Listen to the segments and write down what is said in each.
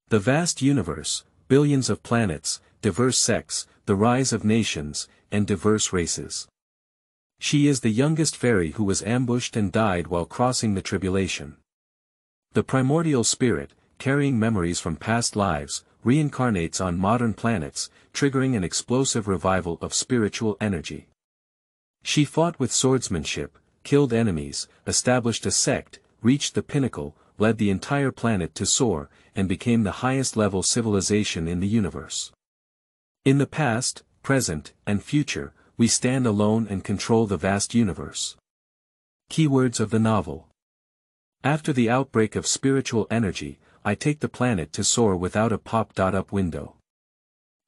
The vast universe, billions of planets, diverse sects, the rise of nations, and diverse races. She is the youngest fairy who was ambushed and died while crossing the tribulation. The primordial spirit, carrying memories from past lives, reincarnates on modern planets, triggering an explosive revival of spiritual energy. She fought with swordsmanship, killed enemies, established a sect, reached the pinnacle, led the entire planet to soar, and became the highest-level civilization in the universe. In the past, present, and future, we stand alone and control the vast universe. Keywords of the novel. After the outbreak of spiritual energy, I take the planet to soar without a pop-up window.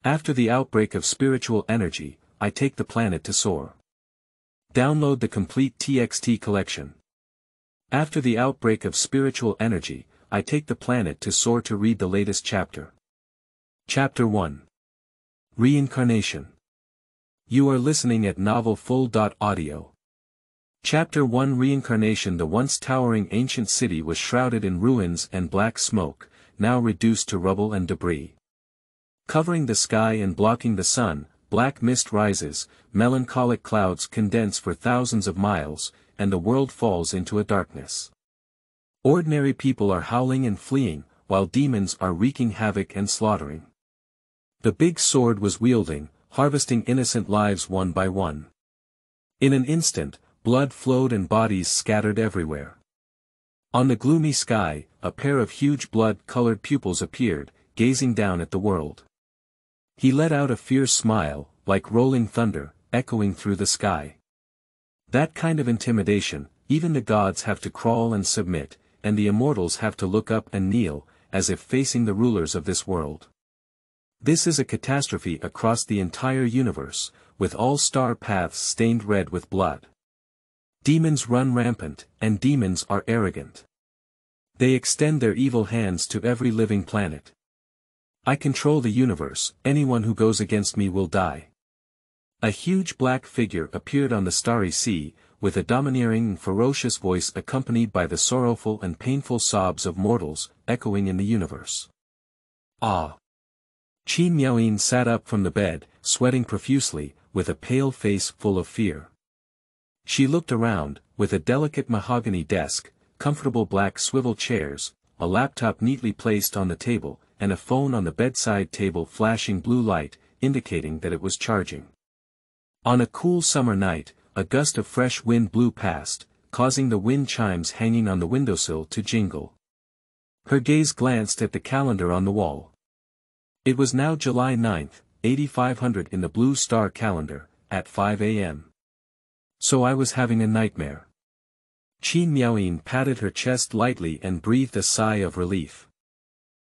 After the outbreak of spiritual energy, I take the planet to soar. Download the complete TXT collection. After the outbreak of spiritual energy, I take the planet to soar to read the latest chapter. Chapter 1. Reincarnation. You are listening at novelfull.audio. Chapter 1 Reincarnation. The once towering ancient city was shrouded in ruins and black smoke, now reduced to rubble and debris. Covering the sky and blocking the sun, black mist rises, melancholic clouds condense for thousands of miles, and the world falls into a darkness. Ordinary people are howling and fleeing, while demons are wreaking havoc and slaughtering. The big sword was wielding, harvesting innocent lives one by one. In an instant, blood flowed and bodies scattered everywhere. On the gloomy sky, a pair of huge blood-colored pupils appeared, gazing down at the world. He let out a fierce smile, like rolling thunder, echoing through the sky. That kind of intimidation, even the gods have to crawl and submit, and the immortals have to look up and kneel, as if facing the rulers of this world. This is a catastrophe across the entire universe, with all star paths stained red with blood. Demons run rampant, and demons are arrogant. They extend their evil hands to every living planet. I control the universe, anyone who goes against me will die. A huge black figure appeared on the starry sea, with a domineering and ferocious voice accompanied by the sorrowful and painful sobs of mortals, echoing in the universe. Ah! Qin Miaoyin sat up from the bed, sweating profusely, with a pale face full of fear. She looked around, with a delicate mahogany desk, comfortable black swivel chairs, a laptop neatly placed on the table, and a phone on the bedside table flashing blue light, indicating that it was charging. On a cool summer night, a gust of fresh wind blew past, causing the wind chimes hanging on the windowsill to jingle. Her gaze glanced at the calendar on the wall. It was now July 9th, 8500 in the Blue Star calendar, at 5 a.m. So I was having a nightmare. Qin Miaoyin patted her chest lightly and breathed a sigh of relief.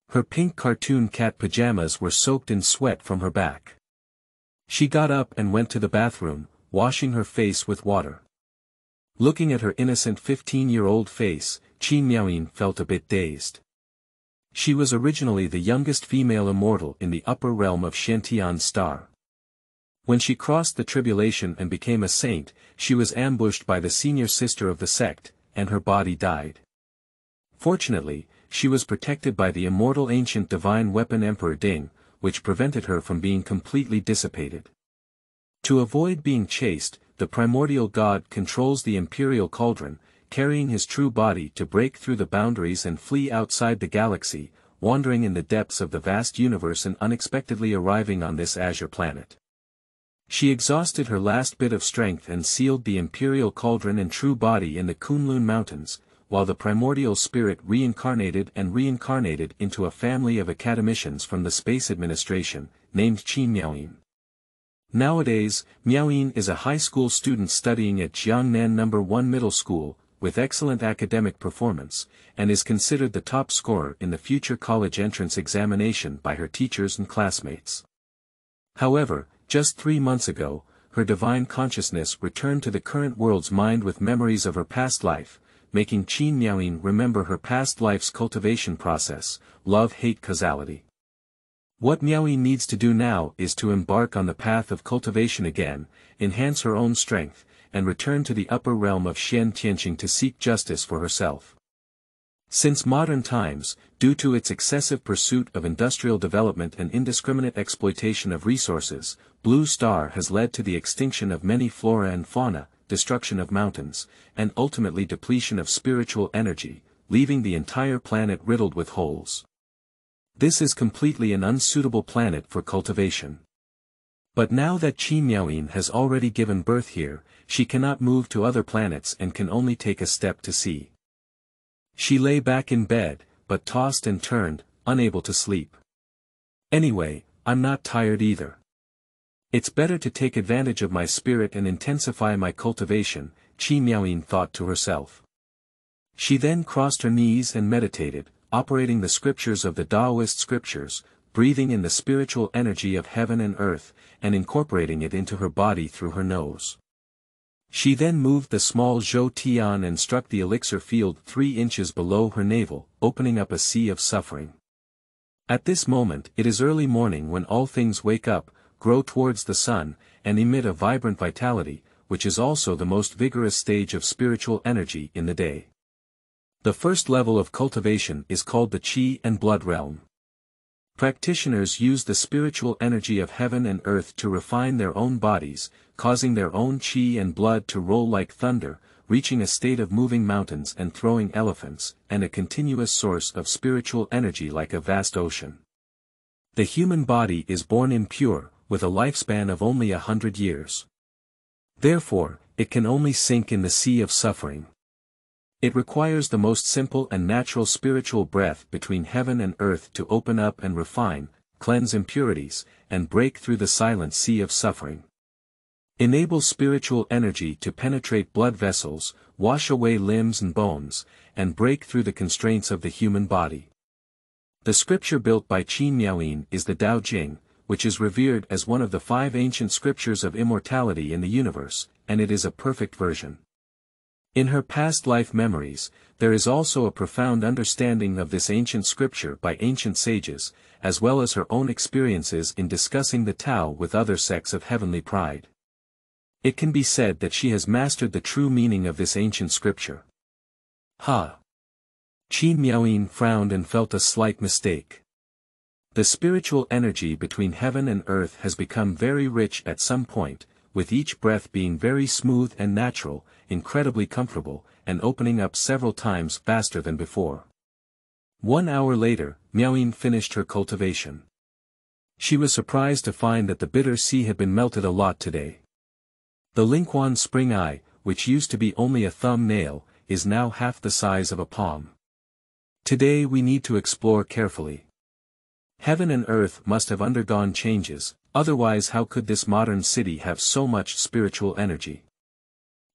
Her pink cartoon cat pajamas were soaked in sweat from her back. She got up and went to the bathroom, washing her face with water. Looking at her innocent 15-year-old face, Qin Miaoyin felt a bit dazed. She was originally the youngest female immortal in the upper realm of Shantian's star. When she crossed the tribulation and became a saint, she was ambushed by the senior sister of the sect, and her body died. Fortunately, she was protected by the immortal ancient divine weapon Emperor Ding, which prevented her from being completely dissipated. To avoid being chased, the primordial god controls the imperial cauldron, carrying his true body to break through the boundaries and flee outside the galaxy, wandering in the depths of the vast universe and unexpectedly arriving on this azure planet. She exhausted her last bit of strength and sealed the imperial cauldron and true body in the Kunlun Mountains, while the primordial spirit reincarnated into a family of academicians from the Space Administration, named Qin Miaoyin. Nowadays, Miaoyin is a high school student studying at Jiangnan No. 1 Middle School, with excellent academic performance, and is considered the top scorer in the future college entrance examination by her teachers and classmates. However, just 3 months ago, her divine consciousness returned to the current world's mind with memories of her past life, making Qin Miaoyin remember her past life's cultivation process, love-hate causality. What Miaoyin needs to do now is to embark on the path of cultivation again, enhance her own strength, and return to the upper realm of Shen Tianqing to seek justice for herself. Since modern times, due to its excessive pursuit of industrial development and indiscriminate exploitation of resources, Blue Star has led to the extinction of many flora and fauna, destruction of mountains, and ultimately depletion of spiritual energy, leaving the entire planet riddled with holes. This is completely an unsuitable planet for cultivation. But now that Qi Miaoyin has already given birth here, she cannot move to other planets and can only take a step to see. She lay back in bed, but tossed and turned, unable to sleep. Anyway, I'm not tired either. It's better to take advantage of my spirit and intensify my cultivation, Qi Miaoyin thought to herself. She then crossed her knees and meditated, operating the scriptures of the Taoist scriptures, breathing in the spiritual energy of heaven and earth, and incorporating it into her body through her nose. She then moved the small Zhou Tian and struck the elixir field 3 inches below her navel, opening up a sea of suffering. At this moment it is early morning when all things wake up, grow towards the sun, and emit a vibrant vitality, which is also the most vigorous stage of spiritual energy in the day. The first level of cultivation is called the Qi and Blood realm. Practitioners use the spiritual energy of heaven and earth to refine their own bodies, causing their own Qi and blood to roll like thunder, reaching a state of moving mountains and throwing elephants, and a continuous source of spiritual energy like a vast ocean. The human body is born impure, with a lifespan of only 100 years. Therefore, it can only sink in the sea of suffering. It requires the most simple and natural spiritual breath between heaven and earth to open up and refine, cleanse impurities, and break through the silent sea of suffering. Enable spiritual energy to penetrate blood vessels, wash away limbs and bones, and break through the constraints of the human body. The scripture built by Qi Miaoyin is the Tao Jing, which is revered as one of the 5 ancient scriptures of immortality in the universe, and it is a perfect version. In her past life memories, there is also a profound understanding of this ancient scripture by ancient sages, as well as her own experiences in discussing the Tao with other sects of heavenly pride. It can be said that she has mastered the true meaning of this ancient scripture. Ha! Qi Miaoyin frowned and felt a slight mistake. The spiritual energy between heaven and earth has become very rich at some point, with each breath being very smooth and natural, incredibly comfortable, and opening up several times faster than before. 1 hour later, Miaoyin finished her cultivation. She was surprised to find that the bitter sea had been melted a lot today. The Lingquan spring eye, which used to be only a thumb nail, is now half the size of a palm. Today we need to explore carefully. Heaven and earth must have undergone changes, otherwise how could this modern city have so much spiritual energy?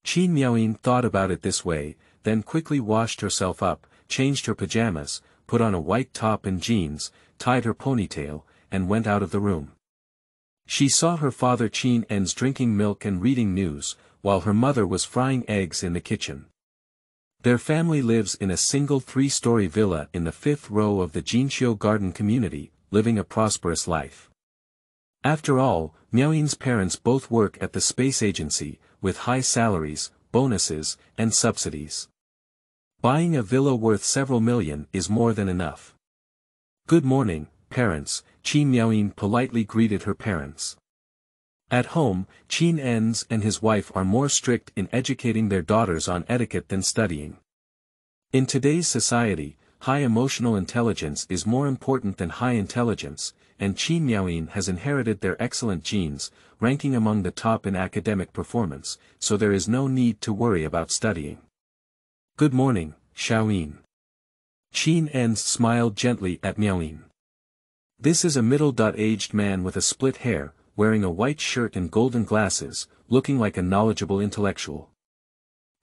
Qi Miaoyin thought about it this way, then quickly washed herself up, changed her pajamas, put on a white top and jeans, tied her ponytail, and went out of the room. She saw her father Qin En's drinking milk and reading news, while her mother was frying eggs in the kitchen. Their family lives in a single 3-story villa in the 5th row of the Jinqiu Garden community, living a prosperous life. After all, Miaoyin's parents both work at the space agency, with high salaries, bonuses, and subsidies. Buying a villa worth several million is more than enough. Good morning, parents, Qi Miaoyin politely greeted her parents. At home, Qin En's and his wife are more strict in educating their daughters on etiquette than studying. In today's society, high emotional intelligence is more important than high intelligence, and Qi Miaoyin has inherited their excellent genes, ranking among the top in academic performance, so there is no need to worry about studying. Good morning, Xiaoyin. Qin En smiled gently at Miaoyin. This is a middle-aged man with a split hair, wearing a white shirt and golden glasses, looking like a knowledgeable intellectual.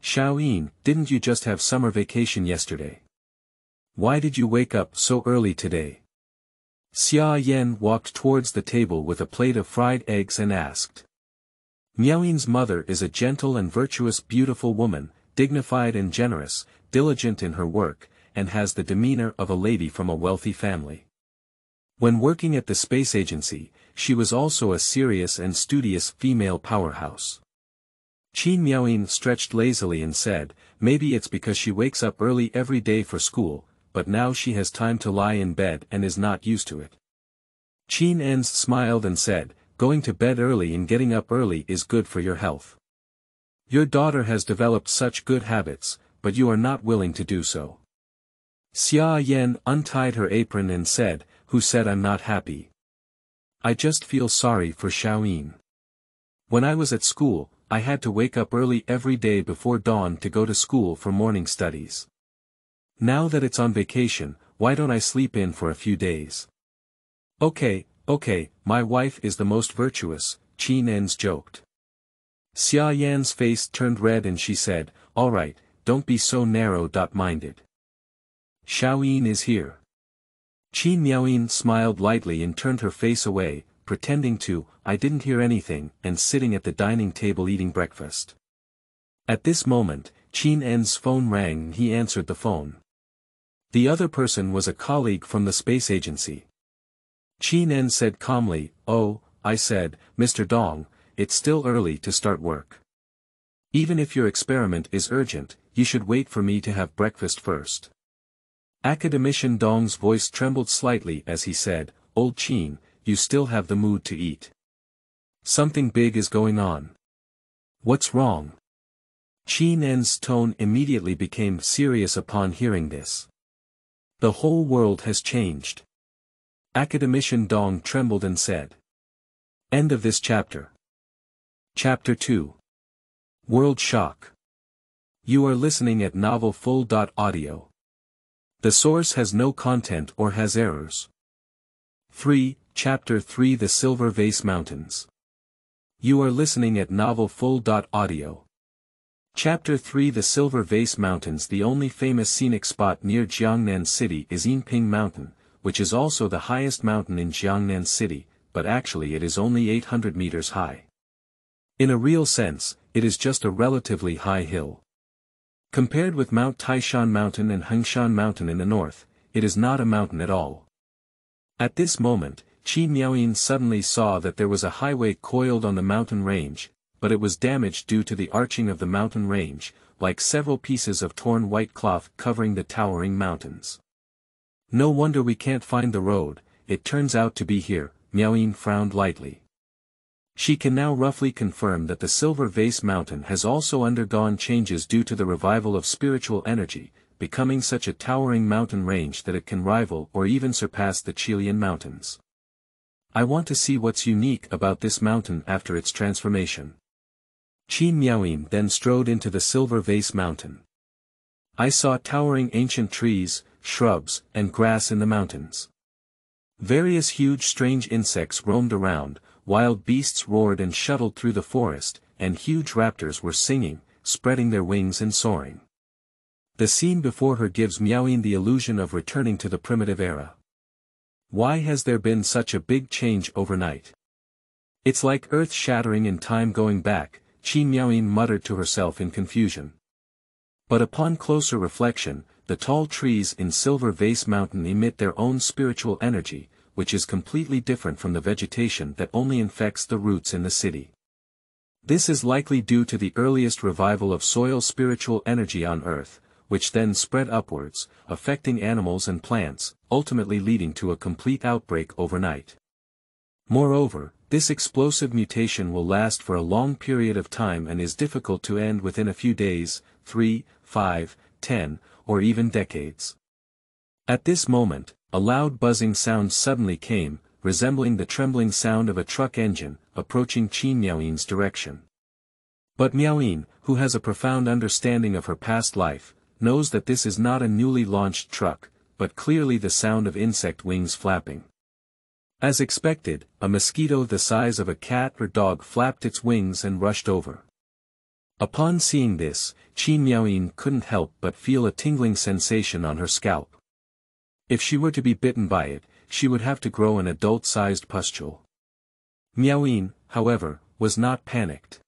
Xiaoyin, didn't you just have summer vacation yesterday? Why did you wake up so early today? Xia Yan walked towards the table with a plate of fried eggs and asked. Miaoyin's mother is a gentle and virtuous beautiful woman, dignified and generous, diligent in her work, and has the demeanor of a lady from a wealthy family. When working at the space agency, she was also a serious and studious female powerhouse. Qin Miaoyin stretched lazily and said, maybe it's because she wakes up early every day for school, but now she has time to lie in bed and is not used to it. Qin Ens smiled and said, going to bed early and getting up early is good for your health. Your daughter has developed such good habits, but you are not willing to do so. Xia Yan untied her apron and said, who said I'm not happy? I just feel sorry for Xiaoyin. When I was at school, I had to wake up early every day before dawn to go to school for morning studies. Now that it's on vacation, why don't I sleep in for a few days? Okay, my wife is the most virtuous, Qin Ens joked. Xia Yan's face turned red and she said, alright, don't be so narrow-minded. Xiaoyin is here. Qin Miaoyin smiled lightly and turned her face away, pretending to, I didn't hear anything, and sitting at the dining table eating breakfast. At this moment, Qin En's phone rang and he answered the phone. The other person was a colleague from the space agency. Qin En said calmly, oh, I said, Mr. Dong, it's still early to start work. Even if your experiment is urgent, you should wait for me to have breakfast first. Academician Dong's voice trembled slightly as he said, Old Qin, you still have the mood to eat. Something big is going on. What's wrong? Qin En's tone immediately became serious upon hearing this. The whole world has changed. Academician Dong trembled and said. End of this chapter. Chapter 2. World Shock. You are listening at novelfull.audio. The source has no content or has errors. 3. Chapter 3 The Silver Vase Mountains. You are listening at novelfull.audio. Chapter 3 The Silver Vase Mountains. The only famous scenic spot near Jiangnan City is Yinping Mountain, which is also the highest mountain in Jiangnan City, but actually it is only 800 meters high. In a real sense, it is just a relatively high hill. Compared with Mount Taishan Mountain and Hengshan Mountain in the north, it is not a mountain at all. At this moment, Qin Miaoyin suddenly saw that there was a highway coiled on the mountain range, but it was damaged due to the arching of the mountain range, like several pieces of torn white cloth covering the towering mountains. No wonder we can't find the road, it turns out to be here, Miaoyin frowned lightly. She can now roughly confirm that the Silver Vase Mountain has also undergone changes due to the revival of spiritual energy, becoming such a towering mountain range that it can rival or even surpass the Qilian Mountains. I want to see what's unique about this mountain after its transformation. Qin Miaoyin then strode into the Silver Vase Mountain. I saw towering ancient trees, shrubs, and grass in the mountains. Various huge strange insects roamed around, wild beasts roared and shuttled through the forest, and huge raptors were singing, spreading their wings and soaring. The scene before her gives Miaoyin the illusion of returning to the primitive era. Why has there been such a big change overnight? It's like earth-shattering and time going back, Qin Miaoyin muttered to herself in confusion. But upon closer reflection, the tall trees in Silver Vase Mountain emit their own spiritual energy, which is completely different from the vegetation that only infects the roots in the city. This is likely due to the earliest revival of soil spiritual energy on Earth, which then spread upwards, affecting animals and plants, ultimately leading to a complete outbreak overnight. Moreover, this explosive mutation will last for a long period of time and is difficult to end within a few days, 3, 5, 10, or even decades. At this moment, a loud buzzing sound suddenly came, resembling the trembling sound of a truck engine, approaching Qin Miaoyin's direction. But Miaoyin, who has a profound understanding of her past life, knows that this is not a newly launched truck, but clearly the sound of insect wings flapping. As expected, a mosquito the size of a cat or dog flapped its wings and rushed over. Upon seeing this, Qin Miaoyin couldn't help but feel a tingling sensation on her scalp. If she were to be bitten by it, she would have to grow an adult-sized pustule. Miaoyin, however, was not panicked.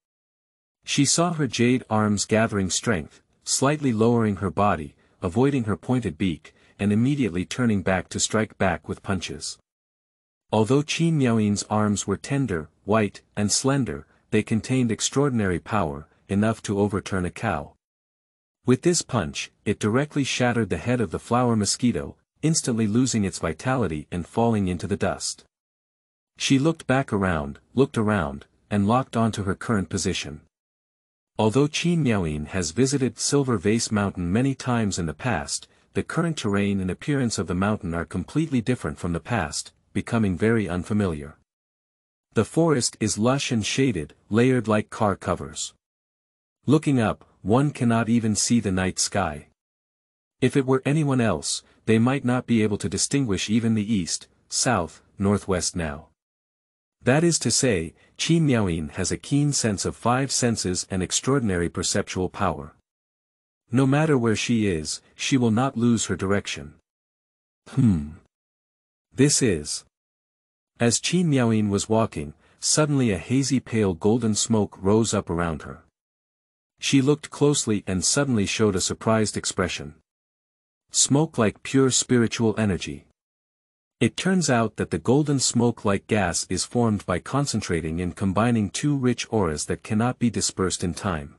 She saw her jade arms gathering strength, slightly lowering her body, avoiding her pointed beak, and immediately turning back to strike back with punches. Although Qin Miaoyin's arms were tender, white, and slender, they contained extraordinary power, enough to overturn a cow. With this punch, it directly shattered the head of the flower mosquito, instantly losing its vitality and falling into the dust. She looked around, and locked onto her current position. Although Qin Miaoyin has visited Silver Vase Mountain many times in the past, the current terrain and appearance of the mountain are completely different from the past, becoming very unfamiliar. The forest is lush and shaded, layered like car covers. Looking up, one cannot even see the night sky. If it were anyone else, they might not be able to distinguish even the east, south, northwest now. That is to say, Qin Miaoyin has a keen sense of 5 senses and extraordinary perceptual power. No matter where she is, she will not lose her direction. This is. As Qin Miaoyin was walking, suddenly a hazy pale golden smoke rose up around her. She looked closely and suddenly showed a surprised expression. Smoke like pure spiritual energy. It turns out that the golden smoke-like gas is formed by concentrating and combining 2 rich auras that cannot be dispersed in time.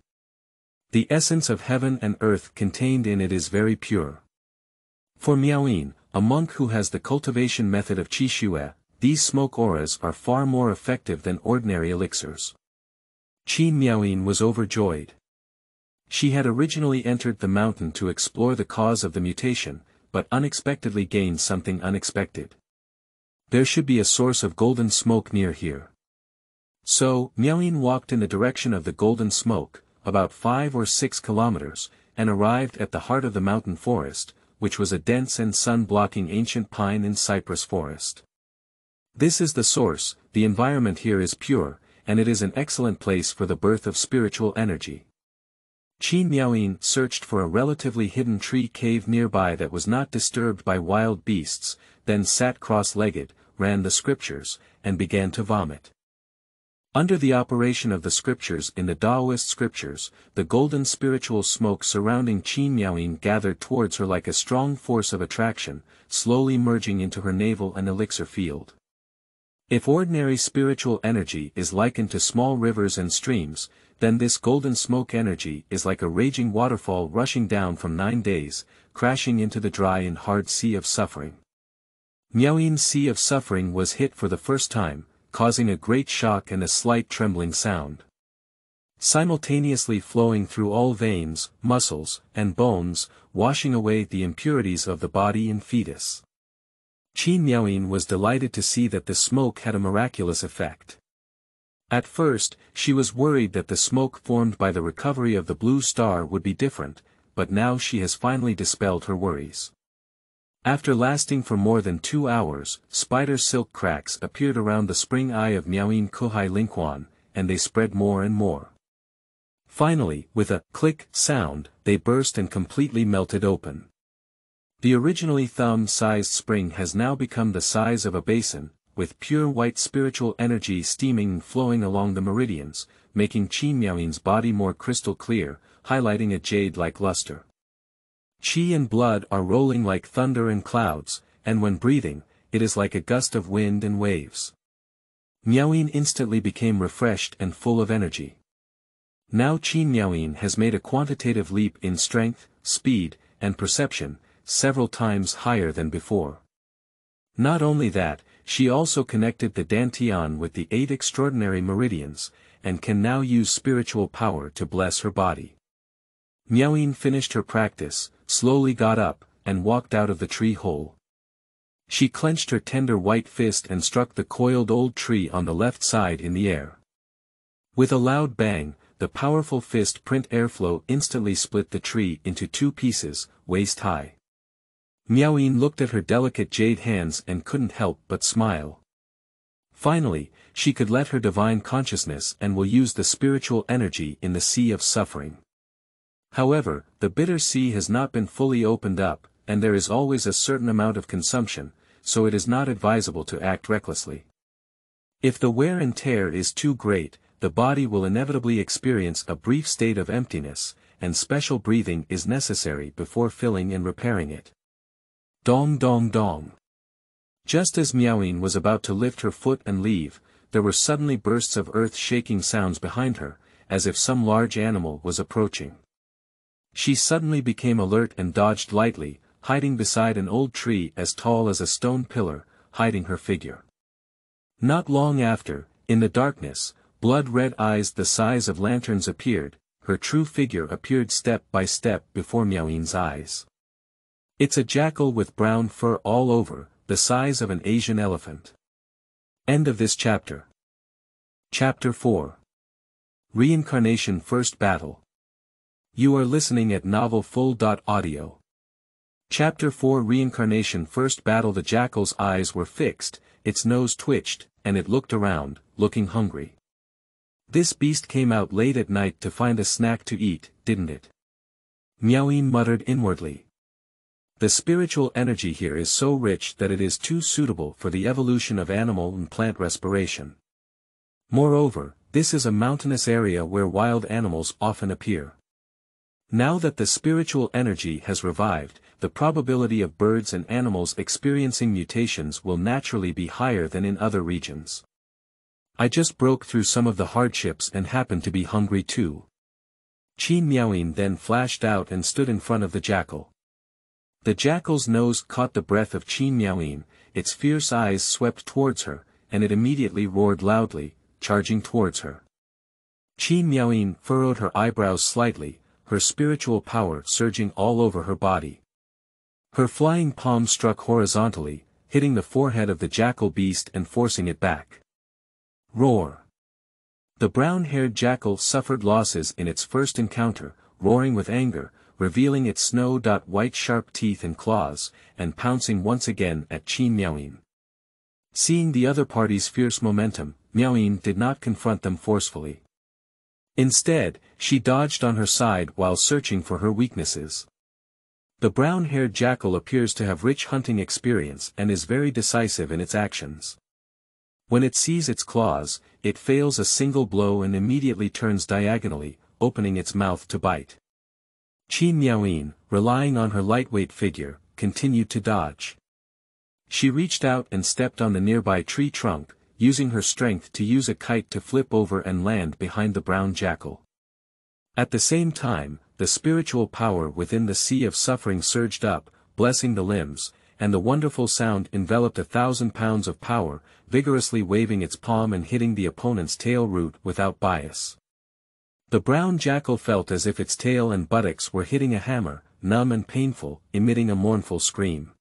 The essence of heaven and earth contained in it is very pure. For Miaoyin, a monk who has the cultivation method of Qi Xue, these smoke auras are far more effective than ordinary elixirs. Qin Miaoyin was overjoyed. She had originally entered the mountain to explore the cause of the mutation, but unexpectedly gained something unexpected. There should be a source of golden smoke near here. So, Miaoyin walked in the direction of the golden smoke, about 5 or 6 kilometers, and arrived at the heart of the mountain forest, which was a dense and sun-blocking ancient pine and cypress forest. This is the source, the environment here is pure, and it is an excellent place for the birth of spiritual energy. Qin Miaoyin searched for a relatively hidden tree cave nearby that was not disturbed by wild beasts, then sat cross-legged, ran the scriptures, and began to vomit. Under the operation of the scriptures in the Taoist scriptures, the golden spiritual smoke surrounding Qin Miaoyin gathered towards her like a strong force of attraction, slowly merging into her navel and elixir field. If ordinary spiritual energy is likened to small rivers and streams, then this golden smoke energy is like a raging waterfall rushing down from 9 days, crashing into the dry and hard sea of suffering. Miaoyin's sea of suffering was hit for the first time, causing a great shock and a slight trembling sound. Simultaneously flowing through all veins, muscles, and bones, washing away the impurities of the body and fetus. Qin Miaoyin was delighted to see that the smoke had a miraculous effect. At first, she was worried that the smoke formed by the recovery of the blue star would be different, but now she has finally dispelled her worries. After lasting for more than 2 hours, spider silk cracks appeared around the spring eye of Miaoyin Kuhai Lingquan, and they spread more and more. Finally, with a click sound, they burst and completely melted open. The originally thumb-sized spring has now become the size of a basin, with pure white spiritual energy steaming and flowing along the meridians, making Qin Miaoyin's body more crystal clear, highlighting a jade-like luster. Qi and blood are rolling like thunder and clouds, and when breathing, it is like a gust of wind and waves. Miaoyin instantly became refreshed and full of energy. Now Qin Miaoyin has made a quantitative leap in strength, speed, and perception, several times higher than before. Not only that, she also connected the Dantian with the 8 extraordinary meridians, and can now use spiritual power to bless her body. Miaoyin finished her practice, slowly got up, and walked out of the tree hole. She clenched her tender white fist and struck the coiled old tree on the left side in the air. With a loud bang, the powerful fist print airflow instantly split the tree into 2 pieces, waist high. Miaoyin looked at her delicate jade hands and couldn't help but smile. Finally, she could let her divine consciousness and will use the spiritual energy in the sea of suffering. However, the bitter sea has not been fully opened up, and there is always a certain amount of consumption, so it is not advisable to act recklessly. If the wear and tear is too great, the body will inevitably experience a brief state of emptiness, and special breathing is necessary before filling and repairing it. Dong dong dong. Just as Miaoyin was about to lift her foot and leave, there were suddenly bursts of earth-shaking sounds behind her, as if some large animal was approaching. She suddenly became alert and dodged lightly, hiding beside an old tree as tall as a stone pillar, hiding her figure. Not long after, in the darkness, blood-red eyes the size of lanterns appeared. Her true figure appeared step by step before Miaoyin's eyes. It's a jackal with brown fur all over, the size of an Asian elephant. End of this chapter. Chapter 4. Reincarnation First Battle. You are listening at novelfull.audio. Chapter 4 Reincarnation First Battle. The jackal's eyes were fixed, its nose twitched, and it looked around, looking hungry. This beast came out late at night to find a snack to eat, didn't it? Miaoyin muttered inwardly. The spiritual energy here is so rich that it is too suitable for the evolution of animal and plant respiration. Moreover, this is a mountainous area where wild animals often appear. Now that the spiritual energy has revived, the probability of birds and animals experiencing mutations will naturally be higher than in other regions. I just broke through some of the hardships and happened to be hungry too. Qin Miaoyin then flashed out and stood in front of the jackal. The jackal's nose caught the breath of Qin Miaoyin, its fierce eyes swept towards her, and it immediately roared loudly, charging towards her. Qin Miaoyin furrowed her eyebrows slightly, her spiritual power surging all over her body. Her flying palm struck horizontally, hitting the forehead of the jackal beast and forcing it back. Roar. The brown-haired jackal suffered losses in its first encounter, roaring with anger, revealing its snow-white sharp teeth and claws, and pouncing once again at Qin Miaoyin. Seeing the other party's fierce momentum, Miaoyin did not confront them forcefully. Instead, she dodged on her side while searching for her weaknesses. The brown-haired jackal appears to have rich hunting experience and is very decisive in its actions. When it sees its claws, it fails a single blow and immediately turns diagonally, opening its mouth to bite. Qin Miaoyin, relying on her lightweight figure, continued to dodge. She reached out and stepped on the nearby tree trunk, using her strength to use a kite to flip over and land behind the brown jackal. At the same time, the spiritual power within the sea of suffering surged up, blessing the limbs, and the wonderful sound enveloped 1,000 pounds of power, vigorously waving its palm and hitting the opponent's tail root without bias. The brown jackal felt as if its tail and buttocks were hitting a hammer, numb and painful, emitting a mournful scream.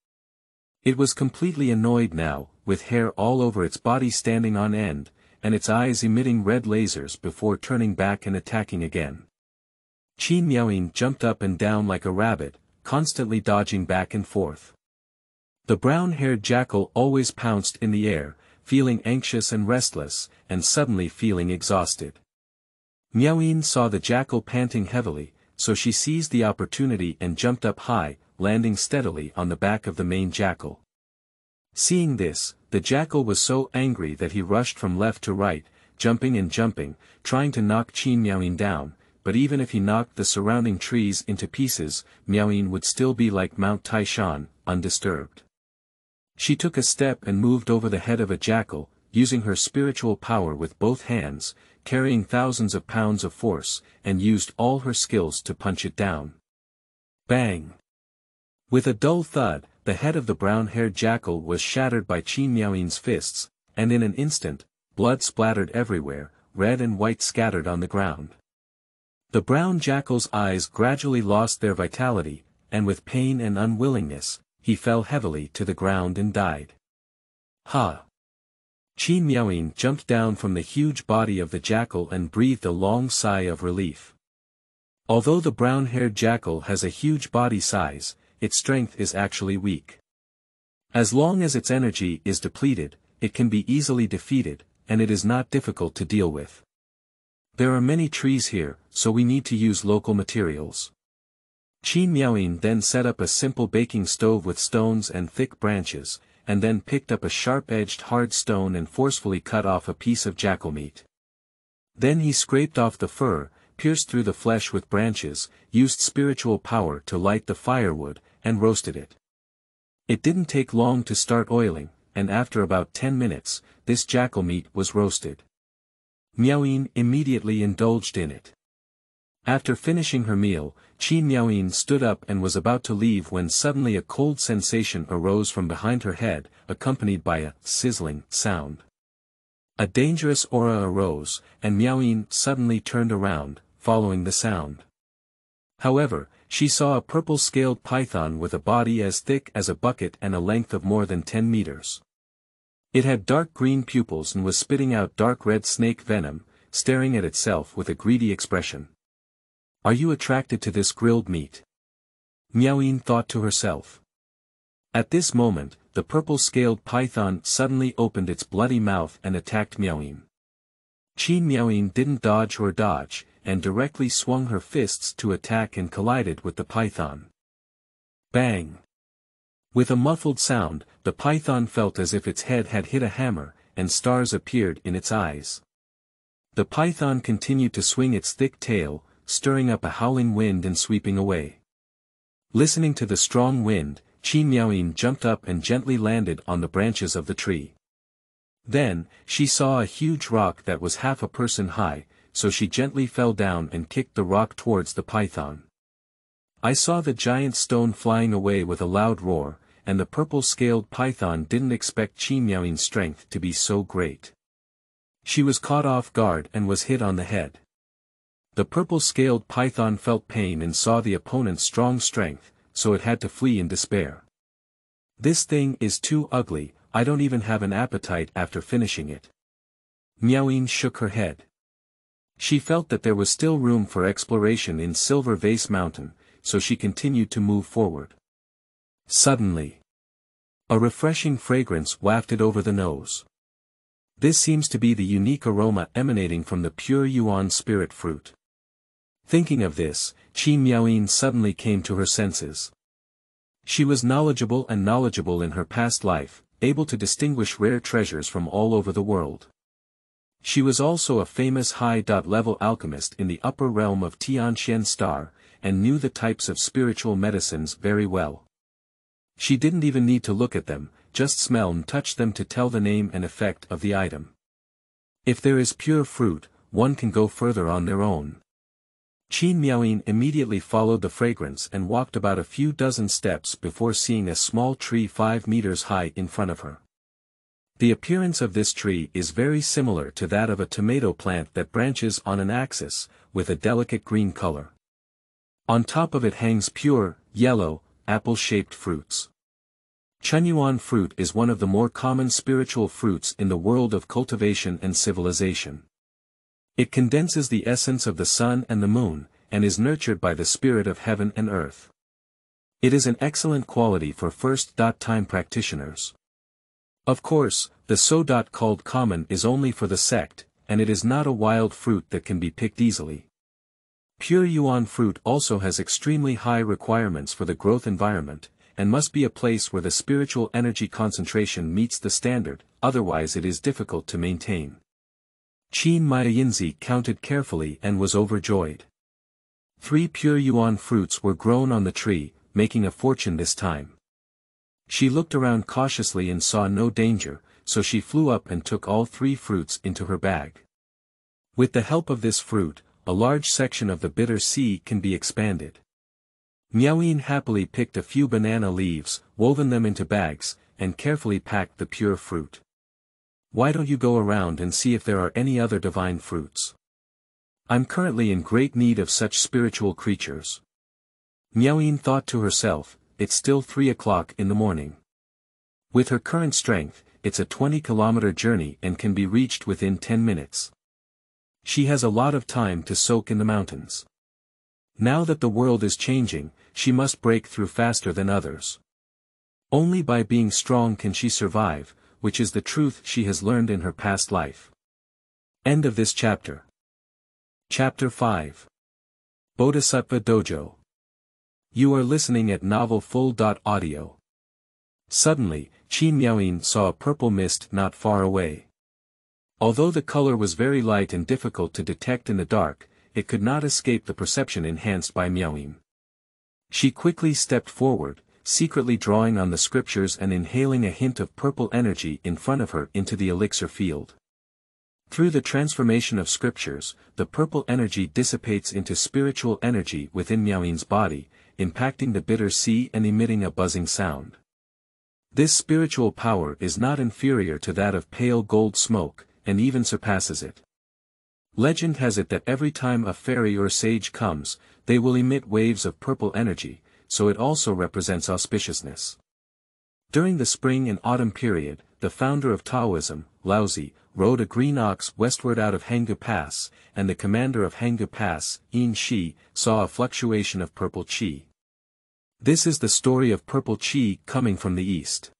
It was completely annoyed now, with hair all over its body standing on end, and its eyes emitting red lasers before turning back and attacking again. Qin Miaoyin jumped up and down like a rabbit, constantly dodging back and forth. The brown-haired jackal always pounced in the air, feeling anxious and restless, and suddenly feeling exhausted. Miaoyin saw the jackal panting heavily, so she seized the opportunity and jumped up high, landing steadily on the back of the main jackal. Seeing this, the jackal was so angry that he rushed from left to right, jumping and jumping, trying to knock Qin Miaoyin down, but even if he knocked the surrounding trees into pieces, Miaoyin would still be like Mount Taishan, undisturbed. She took a step and moved over the head of a jackal, using her spiritual power with both hands, carrying thousands of pounds of force, and used all her skills to punch it down. Bang! With a dull thud, the head of the brown-haired jackal was shattered by Qin Miaoyin's fists, and in an instant, blood splattered everywhere, red and white scattered on the ground. The brown jackal's eyes gradually lost their vitality, and with pain and unwillingness, he fell heavily to the ground and died. Ha! Qin Miaoyin jumped down from the huge body of the jackal and breathed a long sigh of relief. Although the brown-haired jackal has a huge body size, its strength is actually weak. As long as its energy is depleted, it can be easily defeated, and it is not difficult to deal with. There are many trees here, so we need to use local materials. Qin Miaoyin then set up a simple baking stove with stones and thick branches, and then picked up a sharp-edged hard stone and forcefully cut off a piece of jackal meat. Then he scraped off the fur, pierced through the flesh with branches, used spiritual power to light the firewood, and roasted it. It didn't take long to start oiling, and after about 10 minutes, this jackal meat was roasted. Miaoyin immediately indulged in it. After finishing her meal, Qi Miaoyin stood up and was about to leave when suddenly a cold sensation arose from behind her head, accompanied by a sizzling sound. A dangerous aura arose, and Miaoyin suddenly turned around, following the sound. However, she saw a purple-scaled python with a body as thick as a bucket and a length of more than 10 meters. It had dark green pupils and was spitting out dark red snake venom, staring at itself with a greedy expression. "Are you attracted to this grilled meat?" Miaoyin thought to herself. At this moment, the purple-scaled python suddenly opened its bloody mouth and attacked Miaoyin. Qi Miaoyin didn't dodge or dodge, and directly swung her fists to attack and collided with the python. Bang! With a muffled sound, the python felt as if its head had hit a hammer, and stars appeared in its eyes. The python continued to swing its thick tail, stirring up a howling wind and sweeping away. Listening to the strong wind, Qi Miaoyin jumped up and gently landed on the branches of the tree. Then, she saw a huge rock that was half a person high, so she gently fell down and kicked the rock towards the python. I saw the giant stone flying away with a loud roar, and the purple-scaled python didn't expect Qi Miaoyin's strength to be so great. She was caught off guard and was hit on the head. The purple-scaled python felt pain and saw the opponent's strong strength, so it had to flee in despair. "This thing is too ugly, I don't even have an appetite after finishing it." Miaoyin shook her head. She felt that there was still room for exploration in Silver Vase Mountain, so she continued to move forward. Suddenly, a refreshing fragrance wafted over the nose. This seems to be the unique aroma emanating from the pure Yuan spirit fruit. Thinking of this, Qi Miaoyin suddenly came to her senses. She was knowledgeable in her past life, able to distinguish rare treasures from all over the world. She was also a famous high-level alchemist in the upper realm of Tianxian Star, and knew the types of spiritual medicines very well. She didn't even need to look at them, just smell and touch them to tell the name and effect of the item. If there is pure fruit, one can go further on their own. Qi Miaoyin immediately followed the fragrance and walked about a few dozen steps before seeing a small tree 5 meters high in front of her. The appearance of this tree is very similar to that of a tomato plant that branches on an axis, with a delicate green color. On top of it hangs pure, yellow, apple-shaped fruits. Chunyuan fruit is one of the more common spiritual fruits in the world of cultivation and civilization. It condenses the essence of the sun and the moon, and is nurtured by the spirit of heaven and earth. It is an excellent quality for first-time practitioners. Of course, the so called common is only for the sect, and it is not a wild fruit that can be picked easily. Pure Yuan fruit also has extremely high requirements for the growth environment, and must be a place where the spiritual energy concentration meets the standard, otherwise it is difficult to maintain. Qi Miaoyin counted carefully and was overjoyed. 3 pure Yuan fruits were grown on the tree, making a fortune this time. She looked around cautiously and saw no danger, so she flew up and took all 3 fruits into her bag. With the help of this fruit, a large section of the bitter sea can be expanded. Miaoyin happily picked a few banana leaves, woven them into bags, and carefully packed the pure fruit. "Why don't you go around and see if there are any other divine fruits? I'm currently in great need of such spiritual creatures." Miaoyin thought to herself, it's still 3 o'clock in the morning. With her current strength, it's a 20-kilometer journey and can be reached within 10 minutes. She has a lot of time to soak in the mountains. Now that the world is changing, she must break through faster than others. Only by being strong can she survive, which is the truth she has learned in her past life. End of this chapter. Chapter 5. Bodhisattva Dojo. You are listening at novelfull.audio. Suddenly, Qi Miaoyin saw a purple mist not far away. Although the color was very light and difficult to detect in the dark, it could not escape the perception enhanced by Miaoyin. She quickly stepped forward, secretly drawing on the scriptures and inhaling a hint of purple energy in front of her into the elixir field. Through the transformation of scriptures, the purple energy dissipates into spiritual energy within Miaoyin's body, impacting the bitter sea and emitting a buzzing sound. This spiritual power is not inferior to that of pale gold smoke, and even surpasses it. Legend has it that every time a fairy or sage comes, they will emit waves of purple energy, so it also represents auspiciousness. During the spring and autumn period, the founder of Taoism, Laozi, rode a green ox westward out of Hanggu Pass, and the commander of Hanggu Pass, Yin Shi, saw a fluctuation of purple qi. This is the story of purple qi coming from the east.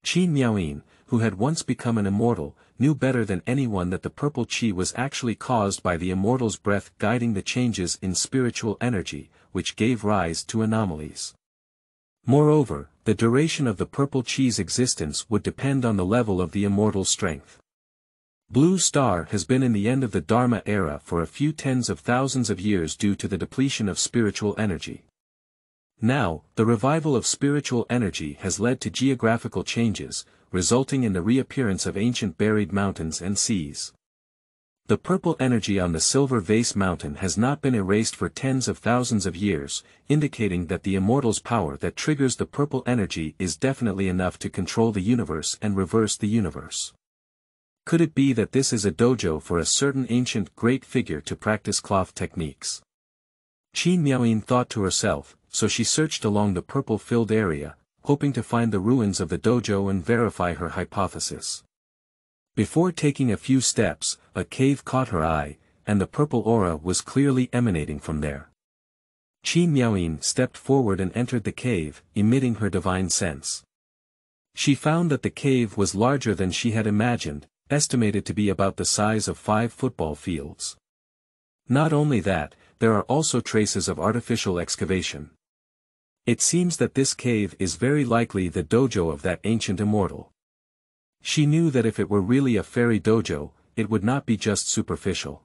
Qi Miaoyin, who had once become an immortal, knew better than anyone that the purple qi was actually caused by the immortal's breath guiding the changes in spiritual energy, which gave rise to anomalies. Moreover, the duration of the purple qi's existence would depend on the level of the immortal's strength. Blue Star has been in the end of the Dharma era for a few tens of thousands of years due to the depletion of spiritual energy. Now, the revival of spiritual energy has led to geographical changes, resulting in the reappearance of ancient buried mountains and seas. The purple energy on the Silver Vase mountain has not been erased for tens of thousands of years, indicating that the immortal's power that triggers the purple energy is definitely enough to control the universe and reverse the universe. Could it be that this is a dojo for a certain ancient great figure to practice cloth techniques? Qi Miaoyin thought to herself, so she searched along the purple-filled area, hoping to find the ruins of the dojo and verify her hypothesis. Before taking a few steps, a cave caught her eye, and the purple aura was clearly emanating from there. Qi Miaoyin stepped forward and entered the cave, emitting her divine sense. She found that the cave was larger than she had imagined, estimated to be about the size of 5 football fields. Not only that, there are also traces of artificial excavation. It seems that this cave is very likely the dojo of that ancient immortal. She knew that if it were really a fairy dojo, it would not be just superficial.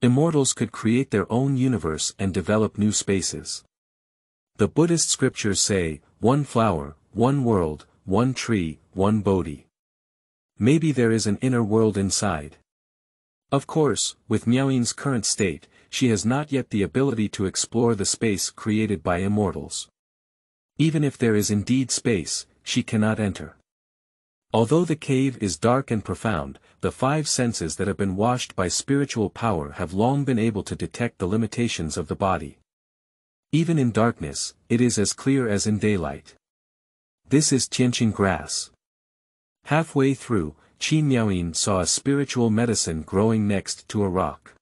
Immortals could create their own universe and develop new spaces. The Buddhist scriptures say, one flower, one world, one tree, one Bodhi. Maybe there is an inner world inside. Of course, with Miaoyin's current state, she has not yet the ability to explore the space created by immortals. Even if there is indeed space, she cannot enter. Although the cave is dark and profound, the 5 senses that have been washed by spiritual power have long been able to detect the limitations of the body. Even in darkness, it is as clear as in daylight. This is Tianqing grass. Halfway through, Qi Miaoyin saw a spiritual medicine growing next to a rock.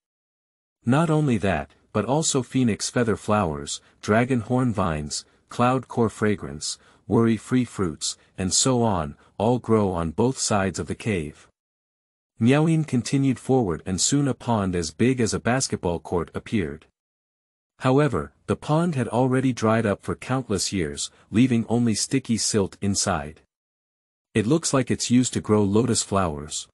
Not only that, but also phoenix feather flowers, dragon horn vines, cloud core fragrance, worry-free fruits, and so on, all grow on both sides of the cave. Miaoyin continued forward and soon a pond as big as a basketball court appeared. However, the pond had already dried up for countless years, leaving only sticky silt inside. It looks like it's used to grow lotus flowers.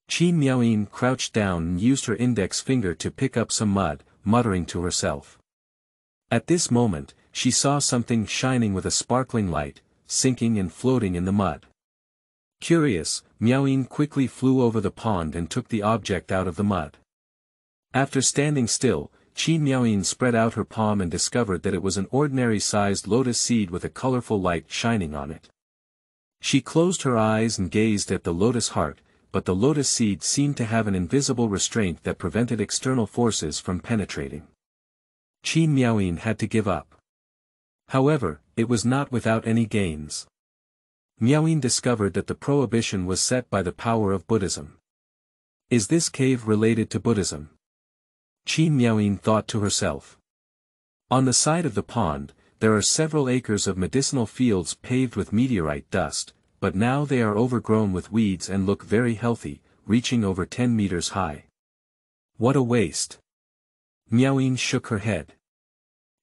Qi Miaoyin crouched down and used her index finger to pick up some mud, muttering to herself. At this moment, she saw something shining with a sparkling light, sinking and floating in the mud. Curious, Miaoyin quickly flew over the pond and took the object out of the mud. After standing still, Qi Miaoyin spread out her palm and discovered that it was an ordinary-sized lotus seed with a colorful light shining on it. She closed her eyes and gazed at the lotus heart, but the lotus seed seemed to have an invisible restraint that prevented external forces from penetrating. Qi Miaoyin had to give up. However, it was not without any gains. Miaoyin discovered that the prohibition was set by the power of Buddhism. Is this cave related to Buddhism? Qi Miaoyin thought to herself. On the side of the pond, there are several acres of medicinal fields paved with meteorite dust, but now they are overgrown with weeds and look very healthy, reaching over 10 meters high. What a waste! Miaoyin shook her head.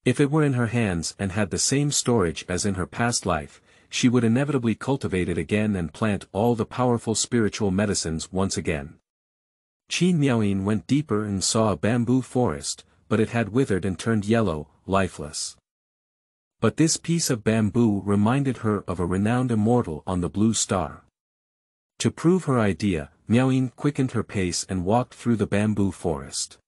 If it were in her hands and had the same storage as in her past life, she would inevitably cultivate it again and plant all the powerful spiritual medicines once again. Qi Miaoyin went deeper and saw a bamboo forest, but it had withered and turned yellow, lifeless. But this piece of bamboo reminded her of a renowned immortal on the blue star. To prove her idea, Miaoyin quickened her pace and walked through the bamboo forest.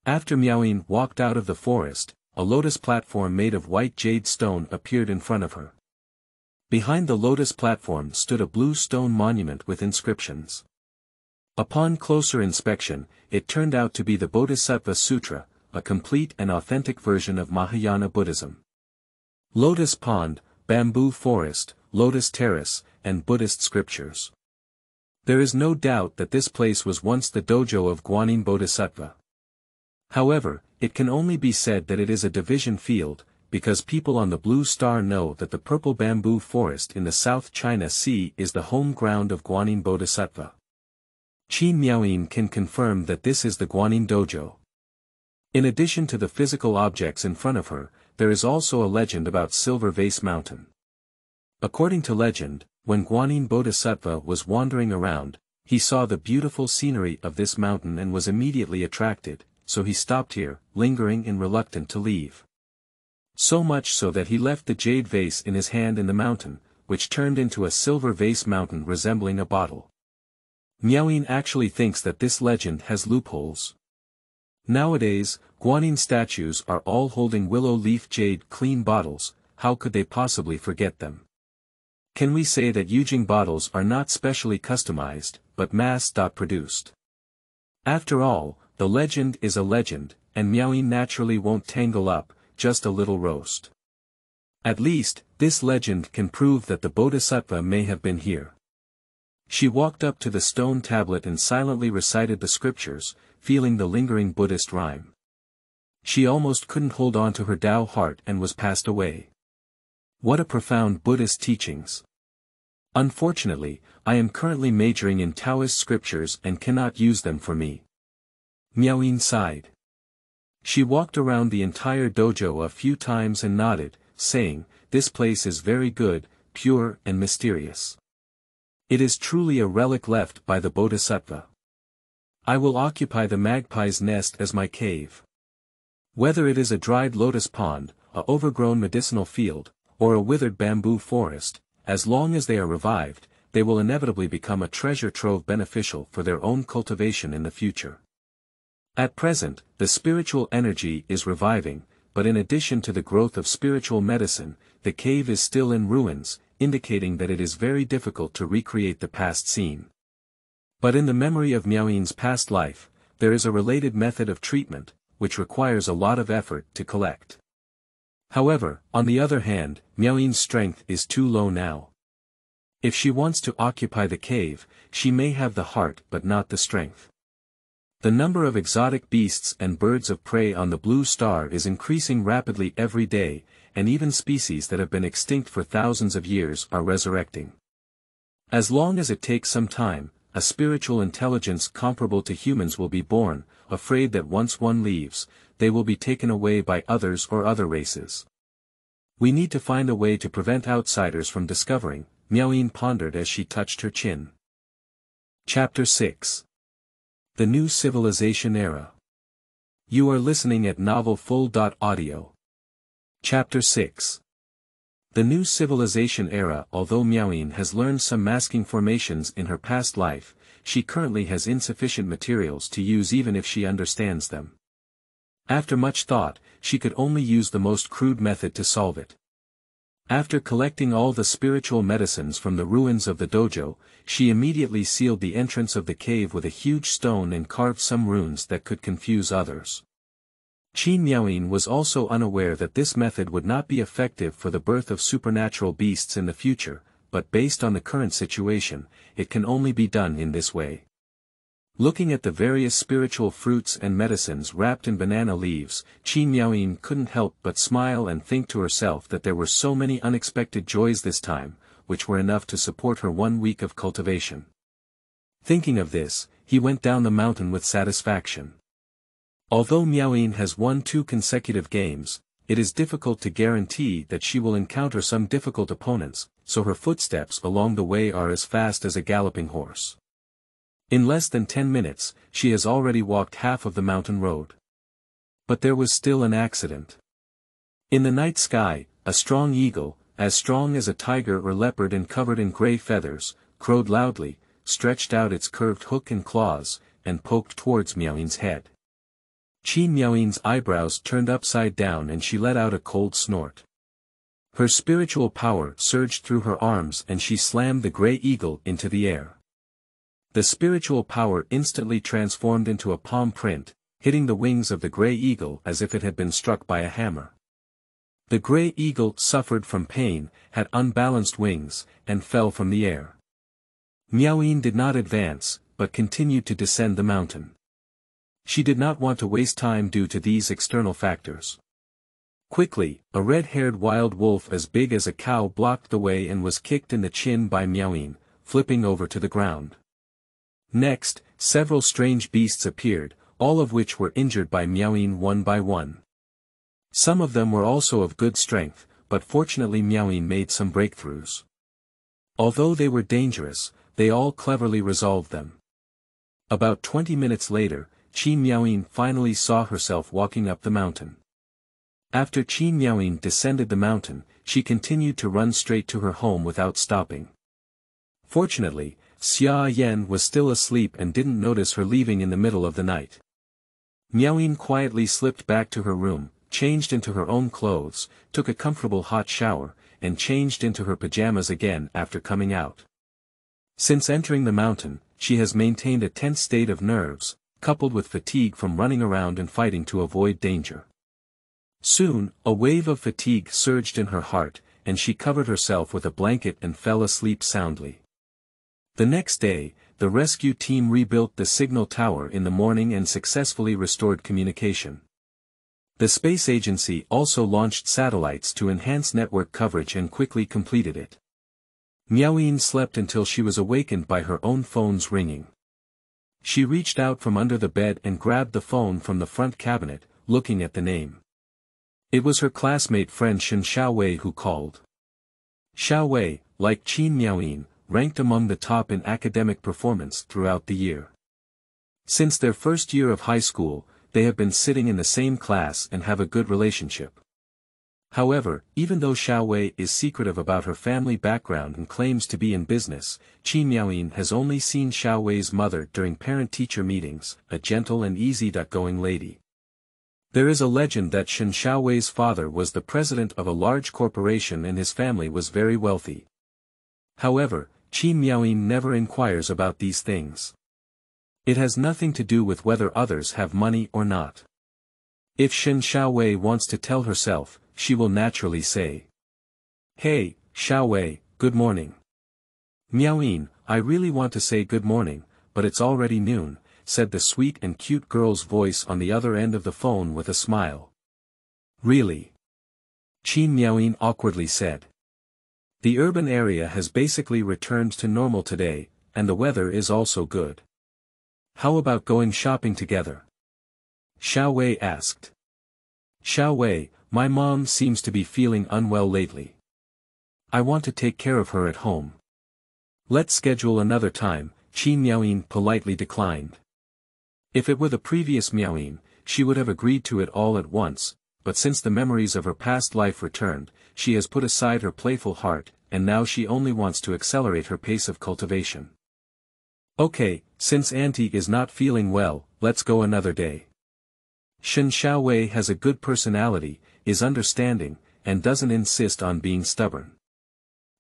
After Miaoyin walked out of the forest, a lotus platform made of white jade stone appeared in front of her. Behind the lotus platform stood a blue stone monument with inscriptions. Upon closer inspection, it turned out to be the Bodhisattva Sutra, a complete and authentic version of Mahayana Buddhism. Lotus pond, bamboo forest, lotus terrace, and Buddhist scriptures. There is no doubt that this place was once the dojo of Guanyin Bodhisattva. However, it can only be said that it is a division field, because people on the Blue Star know that the purple bamboo forest in the South China Sea is the home ground of Guanyin Bodhisattva. Qin Miaoyin can confirm that this is the Guanyin dojo. In addition to the physical objects in front of her, there is also a legend about Silver Vase Mountain. According to legend, when Guanyin Bodhisattva was wandering around, he saw the beautiful scenery of this mountain and was immediately attracted, so he stopped here, lingering and reluctant to leave. So much so that he left the jade vase in his hand in the mountain, which turned into a silver vase mountain resembling a bottle. Miaoyin actually thinks that this legend has loopholes. Nowadays, Guanyin statues are all holding willow leaf jade clean bottles, how could they possibly forget them? Can we say that Yujing bottles are not specially customized, but mass-produced? After all, the legend is a legend, and Miaoyin naturally won't tangle up, just a little roast. At least, this legend can prove that the Bodhisattva may have been here. She walked up to the stone tablet and silently recited the scriptures, feeling the lingering Buddhist rhyme. She almost couldn't hold on to her Tao heart and was passed away. What a profound Buddhist teachings. Unfortunately, I am currently majoring in Taoist scriptures and cannot use them for me. Miaoyin sighed. She walked around the entire dojo a few times and nodded, saying, "This place is very good, pure and mysterious. It is truly a relic left by the Bodhisattva. I will occupy the magpie's nest as my cave. Whether it is a dried lotus pond, a overgrown medicinal field, or a withered bamboo forest, as long as they are revived, they will inevitably become a treasure trove beneficial for their own cultivation in the future." At present, the spiritual energy is reviving, but in addition to the growth of spiritual medicine, the cave is still in ruins, indicating that it is very difficult to recreate the past scene. But in the memory of Miaoyin's past life, there is a related method of treatment, which requires a lot of effort to collect. However, on the other hand, Miaoyin's strength is too low now. If she wants to occupy the cave, she may have the heart but not the strength. The number of exotic beasts and birds of prey on the Blue Star is increasing rapidly every day, and even species that have been extinct for thousands of years are resurrecting. As long as it takes some time, a spiritual intelligence comparable to humans will be born, afraid that once one leaves, they will be taken away by others or other races. We need to find a way to prevent outsiders from discovering, Miaoyin pondered as she touched her chin. Chapter 6. The New Civilization Era. You are listening at novelfull.audio. Chapter 6. The New Civilization Era. Although Miaoyin has learned some masking formations in her past life, she currently has insufficient materials to use even if she understands them. After much thought, she could only use the most crude method to solve it. After collecting all the spiritual medicines from the ruins of the dojo, she immediately sealed the entrance of the cave with a huge stone and carved some runes that could confuse others. Qin Miaoyin was also unaware that this method would not be effective for the birth of supernatural beasts in the future, but based on the current situation, it can only be done in this way. Looking at the various spiritual fruits and medicines wrapped in banana leaves, Qin Miaoyin couldn't help but smile and think to herself that there were so many unexpected joys this time, which were enough to support her 1 week of cultivation. Thinking of this, he went down the mountain with satisfaction. Although Miaoyin has won 2 consecutive games, it is difficult to guarantee that she will encounter some difficult opponents, so her footsteps along the way are as fast as a galloping horse. In less than 10 minutes, she has already walked half of the mountain road. But there was still an accident. In the night sky, a strong eagle, as strong as a tiger or leopard and covered in gray feathers, crowed loudly, stretched out its curved hook and claws, and poked towards Miaoyin's head. Qi Miaoyin's eyebrows turned upside down and she let out a cold snort. Her spiritual power surged through her arms and she slammed the gray eagle into the air. The spiritual power instantly transformed into a palm print, hitting the wings of the gray eagle as if it had been struck by a hammer. The gray eagle suffered from pain, had unbalanced wings, and fell from the air. Miaoyin did not advance, but continued to descend the mountain. She did not want to waste time due to these external factors. Quickly, a red-haired wild wolf as big as a cow blocked the way and was kicked in the chin by Miaoyin, flipping over to the ground. Next, several strange beasts appeared, all of which were injured by Miaoyin one by one. Some of them were also of good strength, but fortunately Miaoyin made some breakthroughs. Although they were dangerous, they all cleverly resolved them. About 20 minutes later, Qi Miaoyin finally saw herself walking up the mountain. After Qi Miaoyin descended the mountain, she continued to run straight to her home without stopping. Fortunately, Xia Yan was still asleep and didn't notice her leaving in the middle of the night. Miaoyin quietly slipped back to her room, changed into her own clothes, took a comfortable hot shower, and changed into her pajamas again after coming out. Since entering the mountain, she has maintained a tense state of nerves, coupled with fatigue from running around and fighting to avoid danger. Soon, a wave of fatigue surged in her heart, and she covered herself with a blanket and fell asleep soundly. The next day, the rescue team rebuilt the signal tower in the morning and successfully restored communication. The space agency also launched satellites to enhance network coverage and quickly completed it. Miaoyin slept until she was awakened by her own phone's ringing. She reached out from under the bed and grabbed the phone from the front cabinet, looking at the name. It was her classmate friend Shen Xiaowei who called. Xiaowei, like Qin Miaoyin, ranked among the top in academic performance throughout the year. Since their first year of high school, they have been sitting in the same class and have a good relationship. However, even though Xiaowei is secretive about her family background and claims to be in business, Qi Miaoyin has only seen Xiaowei's mother during parent-teacher meetings, a gentle and easy-going lady. There is a legend that Shen Xiaowei's father was the president of a large corporation and his family was very wealthy. However, Qi Miaoyin never inquires about these things. It has nothing to do with whether others have money or not. If Shen Xiaowei wants to tell herself, she will naturally say, "Hey, Xiaowei, good morning." "Miaoyin, I really want to say good morning, but it's already noon," said the sweet and cute girl's voice on the other end of the phone with a smile. "Really?" Qi Miaoyin awkwardly said. "The urban area has basically returned to normal today, and the weather is also good. How about going shopping together?" Xiaowei asked. "Xiaowei, my mom seems to be feeling unwell lately. I want to take care of her at home. Let's schedule another time," Qi Miaoyin politely declined. If it were the previous Miaoyin, she would have agreed to it all at once, but since the memories of her past life returned, she has put aside her playful heart, and now she only wants to accelerate her pace of cultivation. "Okay, since Auntie is not feeling well, let's go another day." Shen Xiaowei has a good personality, is understanding, and doesn't insist on being stubborn.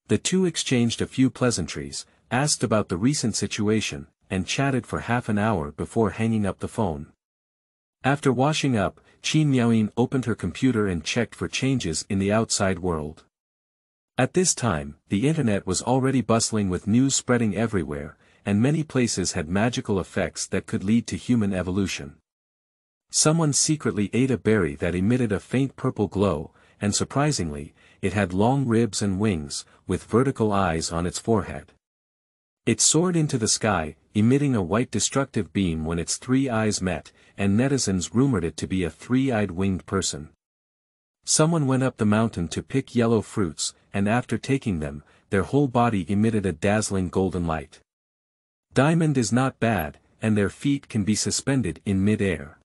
The two exchanged a few pleasantries, asked about the recent situation, and chatted for half an hour before hanging up the phone. After washing up, Qi Miaoyin opened her computer and checked for changes in the outside world. At this time, the internet was already bustling with news spreading everywhere, and many places had magical effects that could lead to human evolution. Someone secretly ate a berry that emitted a faint purple glow, and surprisingly, it had long ribs and wings, with vertical eyes on its forehead. It soared into the sky, emitting a white destructive beam when its three eyes met, and netizens rumored it to be a three-eyed winged person. Someone went up the mountain to pick yellow fruits, and after taking them, their whole body emitted a dazzling golden light. Diamond is not bad, and their feet can be suspended in mid-air.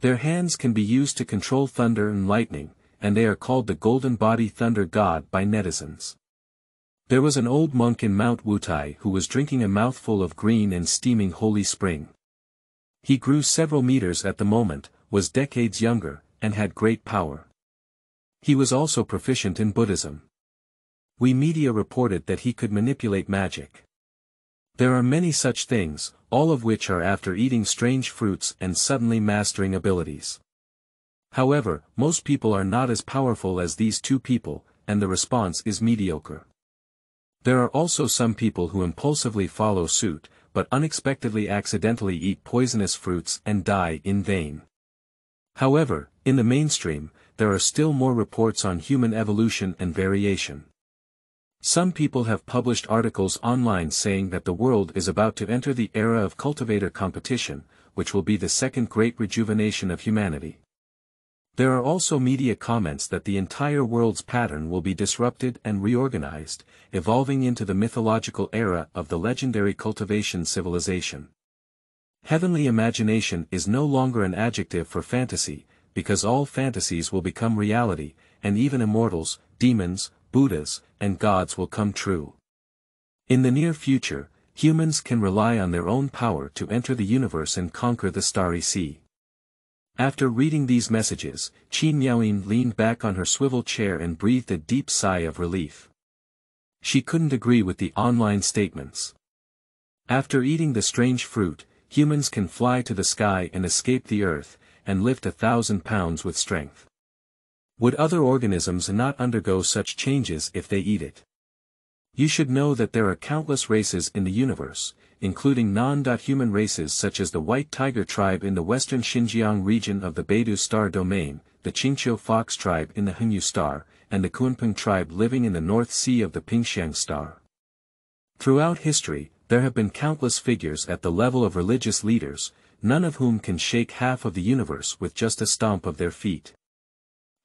Their hands can be used to control thunder and lightning, and they are called the Golden Body Thunder God by netizens. There was an old monk in Mount Wutai who was drinking a mouthful of green and steaming holy spring. He grew several meters at the moment, was decades younger, and had great power. He was also proficient in Buddhism. We media reported that he could manipulate magic. There are many such things, all of which are after eating strange fruits and suddenly mastering abilities. However, most people are not as powerful as these two people, and the response is mediocre. There are also some people who impulsively follow suit, but unexpectedly accidentally eat poisonous fruits and die in vain. However, in the mainstream, there are still more reports on human evolution and variation. Some people have published articles online saying that the world is about to enter the era of cultivator competition, which will be the second great rejuvenation of humanity. There are also media comments that the entire world's pattern will be disrupted and reorganized, evolving into the mythological era of the legendary cultivation civilization. Heavenly imagination is no longer an adjective for fantasy, because all fantasies will become reality, and even immortals, demons, Buddhas, and gods will come true. In the near future, humans can rely on their own power to enter the universe and conquer the starry sea. After reading these messages, Qin Miaoyin leaned back on her swivel chair and breathed a deep sigh of relief. She couldn't agree with the online statements. After eating the strange fruit, humans can fly to the sky and escape the earth, and lift 1,000 pounds with strength. Would other organisms not undergo such changes if they eat it? You should know that there are countless races in the universe, including non-human races such as the White Tiger tribe in the western Xinjiang region of the Beidou Star Domain, the Qingqiu Fox tribe in the Hengyu Star, and the Kunpeng tribe living in the North Sea of the Pingxiang Star. Throughout history, there have been countless figures at the level of religious leaders, none of whom can shake half of the universe with just a stomp of their feet.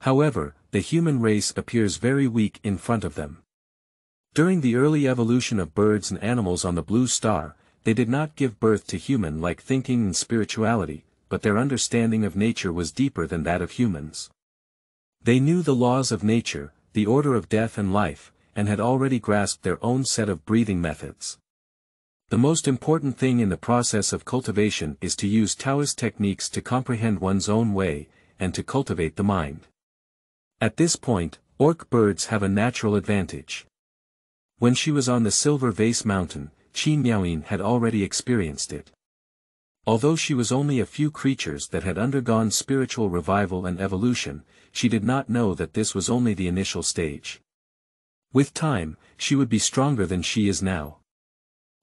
However, the human race appears very weak in front of them. During the early evolution of birds and animals on the blue star, they did not give birth to human-like thinking and spirituality, but their understanding of nature was deeper than that of humans. They knew the laws of nature, the order of death and life, and had already grasped their own set of breathing methods. The most important thing in the process of cultivation is to use Taoist techniques to comprehend one's own way, and to cultivate the mind. At this point, orc birds have a natural advantage. When she was on the Silver Vase Mountain, Qin Miaoyin had already experienced it. Although she was only a few creatures that had undergone spiritual revival and evolution, she did not know that this was only the initial stage. With time, she would be stronger than she is now.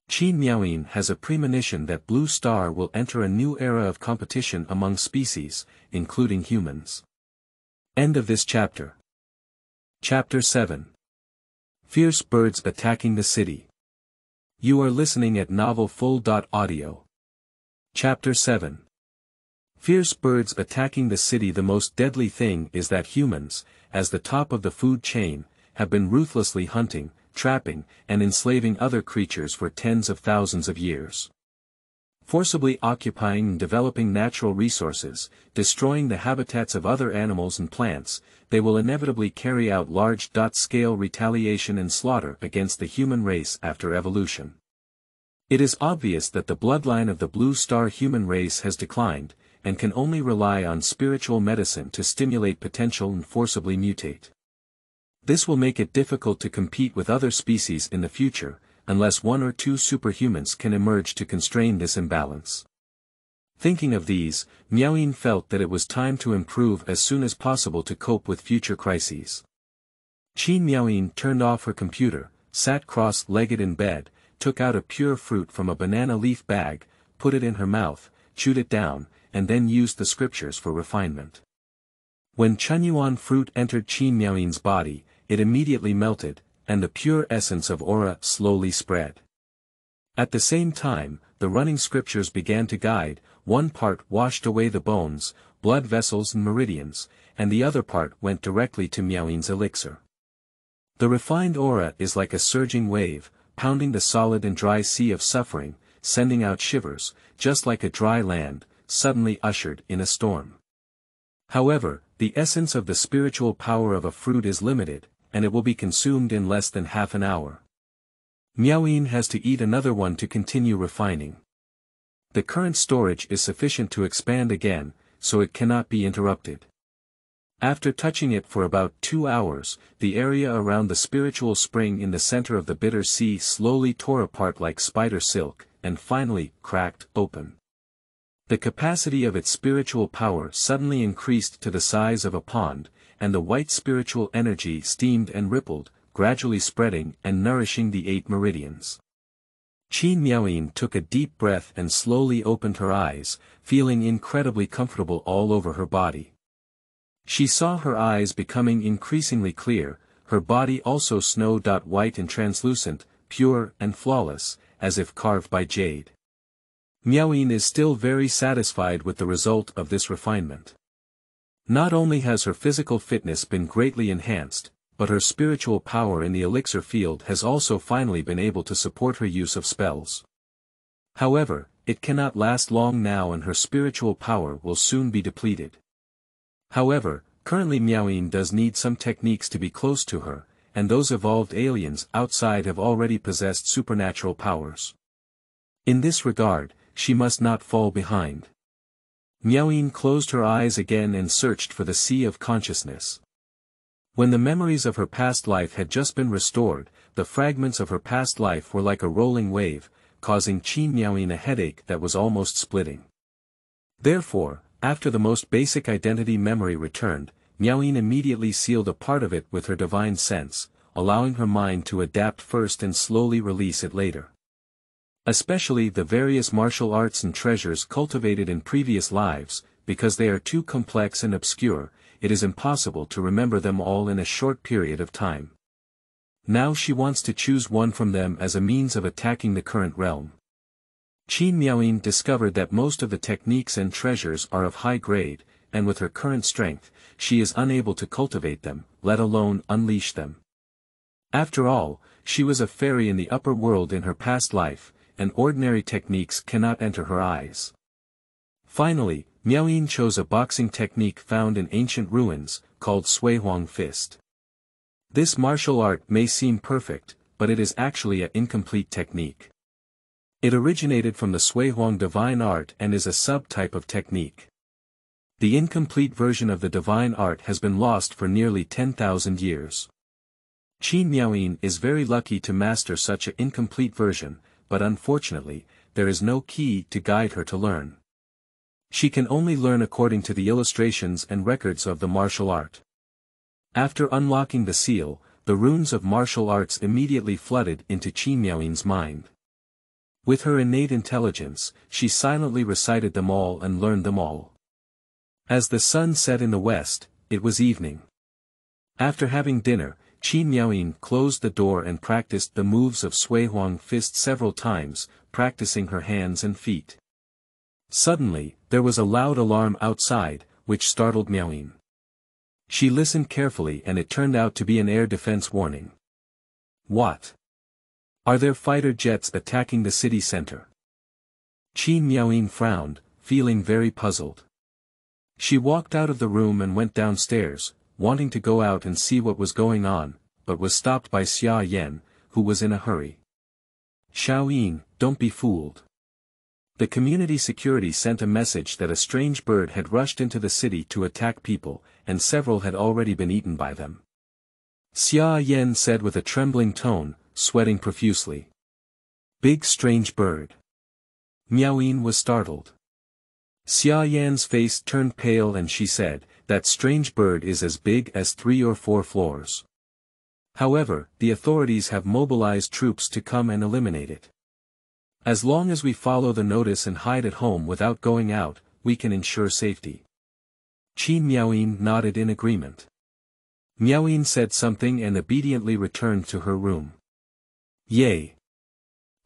Qin Miaoyin has a premonition that Blue Star will enter a new era of competition among species, including humans. End of this chapter. Chapter 7. Fierce birds attacking the city. You are listening at novelfull.audio. Chapter 7. Fierce birds attacking the city. The most deadly thing is that humans, as the top of the food chain, have been ruthlessly hunting, trapping, and enslaving other creatures for tens of thousands of years. Forcibly occupying and developing natural resources, destroying the habitats of other animals and plants, they will inevitably carry out large-scale retaliation and slaughter against the human race after evolution. It is obvious that the bloodline of the Blue Star human race has declined, and can only rely on spiritual medicine to stimulate potential and forcibly mutate. This will make it difficult to compete with other species in the future, unless one or two superhumans can emerge to constrain this imbalance. Thinking of these, Miaoyin felt that it was time to improve as soon as possible to cope with future crises. Qin Miaoyin turned off her computer, sat cross-legged in bed, took out a pure fruit from a banana leaf bag, put it in her mouth, chewed it down, and then used the scriptures for refinement. When Chunyuan fruit entered Qin Miaoyin's body, it immediately melted, and the pure essence of aura slowly spread. At the same time, the running scriptures began to guide, one part washed away the bones, blood vessels and meridians, and the other part went directly to Miaoyin's elixir. The refined aura is like a surging wave, pounding the solid and dry sea of suffering, sending out shivers, just like a dry land, suddenly ushered in a storm. However, the essence of the spiritual power of a fruit is limited, and it will be consumed in less than half an hour. Miaoyin has to eat another one to continue refining. The current storage is sufficient to expand again, so it cannot be interrupted. After touching it for about 2 hours, the area around the spiritual spring in the center of the bitter sea slowly tore apart like spider silk, and finally, cracked open. The capacity of its spiritual power suddenly increased to the size of a pond, and the white spiritual energy steamed and rippled, gradually spreading and nourishing the 8 meridians. Qin Miaoyin took a deep breath and slowly opened her eyes, feeling incredibly comfortable all over her body. She saw her eyes becoming increasingly clear, her body also snow-white and translucent, pure and flawless, as if carved by jade. Miaoyin is still very satisfied with the result of this refinement. Not only has her physical fitness been greatly enhanced, but her spiritual power in the elixir field has also finally been able to support her use of spells. However, it cannot last long now and her spiritual power will soon be depleted. However, currently Miaoyin does need some techniques to be close to her, and those evolved aliens outside have already possessed supernatural powers. In this regard, she must not fall behind. Miaoyin closed her eyes again and searched for the sea of consciousness. When the memories of her past life had just been restored, the fragments of her past life were like a rolling wave, causing Qin Miaoyin a headache that was almost splitting. Therefore, after the most basic identity memory returned, Miaoyin immediately sealed a part of it with her divine sense, allowing her mind to adapt first and slowly release it later. Especially the various martial arts and treasures cultivated in previous lives, because they are too complex and obscure, it is impossible to remember them all in a short period of time. Now she wants to choose one from them as a means of attacking the current realm. Qin Miaoyin discovered that most of the techniques and treasures are of high grade, and with her current strength, she is unable to cultivate them, let alone unleash them. After all, she was a fairy in the upper world in her past life, and ordinary techniques cannot enter her eyes. Finally, Miaoyin chose a boxing technique found in ancient ruins, called Suihuang Fist. This martial art may seem perfect, but it is actually an incomplete technique. It originated from the Suihuang divine art and is a subtype of technique. The incomplete version of the divine art has been lost for nearly 10,000 years. Qin Miaoyin is very lucky to master such an incomplete version, but unfortunately, there is no key to guide her to learn. She can only learn according to the illustrations and records of the martial art. After unlocking the seal, the runes of martial arts immediately flooded into Qin Miaoyin's mind. With her innate intelligence, she silently recited them all and learned them all. As the sun set in the west, it was evening. After having dinner, Qin Miaoyin closed the door and practiced the moves of Suihuang Fist several times, practicing her hands and feet. Suddenly, there was a loud alarm outside, which startled Miaoyin. She listened carefully and it turned out to be an air defense warning. What? Are there fighter jets attacking the city center? Qin Miaoyin frowned, feeling very puzzled. She walked out of the room and went downstairs, wanting to go out and see what was going on, but was stopped by Xia Yan, who was in a hurry. Xiaoyin, don't be fooled. The community security sent a message that a strange bird had rushed into the city to attack people, and several had already been eaten by them. Xia Yan said with a trembling tone, sweating profusely. Big strange bird. Miaoyin was startled. Xia Yan's face turned pale and she said, that strange bird is as big as 3 or 4 floors. However, the authorities have mobilized troops to come and eliminate it. As long as we follow the notice and hide at home without going out, we can ensure safety. Qin Miaoyin nodded in agreement. Miaoyin said something and obediently returned to her room. Yay!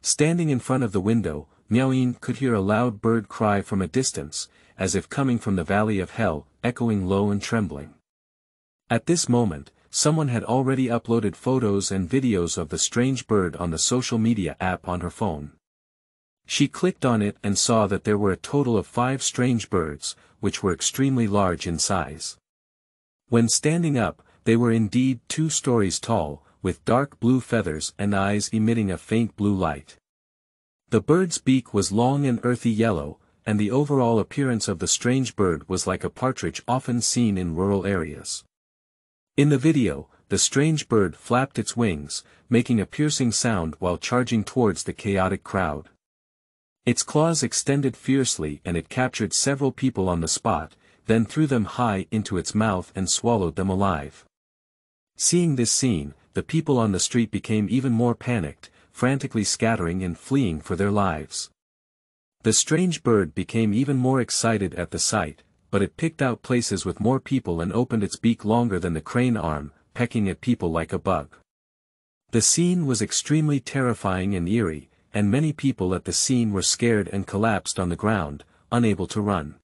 Standing in front of the window, Miaoyin could hear a loud bird cry from a distance, as if coming from the valley of hell, echoing low and trembling. At this moment, someone had already uploaded photos and videos of the strange bird on the social media app on her phone. She clicked on it and saw that there were a total of 5 strange birds, which were extremely large in size. When standing up, they were indeed 2 stories tall, with dark blue feathers and eyes emitting a faint blue light. The bird's beak was long and earthy yellow, and the overall appearance of the strange bird was like a partridge often seen in rural areas. In the video, the strange bird flapped its wings, making a piercing sound while charging towards the chaotic crowd. Its claws extended fiercely and it captured several people on the spot, then threw them high into its mouth and swallowed them alive. Seeing this scene, the people on the street became even more panicked, frantically scattering and fleeing for their lives. The strange bird became even more excited at the sight, but it picked out places with more people and opened its beak longer than the crane arm, pecking at people like a bug. The scene was extremely terrifying and eerie, and many people at the scene were scared and collapsed on the ground, unable to run.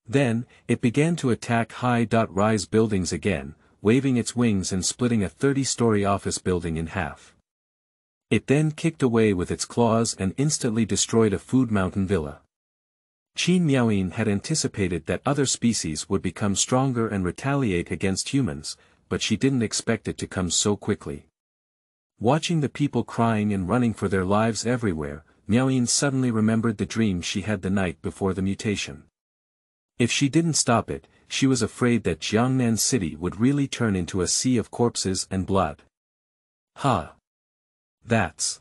Then, it began to attack high-rise buildings again, waving its wings and splitting a 30-story office building in half. It then kicked away with its claws and instantly destroyed a food mountain villa. Qin Miaoyin had anticipated that other species would become stronger and retaliate against humans, but she didn't expect it to come so quickly. Watching the people crying and running for their lives everywhere, Miaoyin suddenly remembered the dream she had the night before the mutation. If she didn't stop it, she was afraid that Jiangnan City would really turn into a sea of corpses and blood. That's...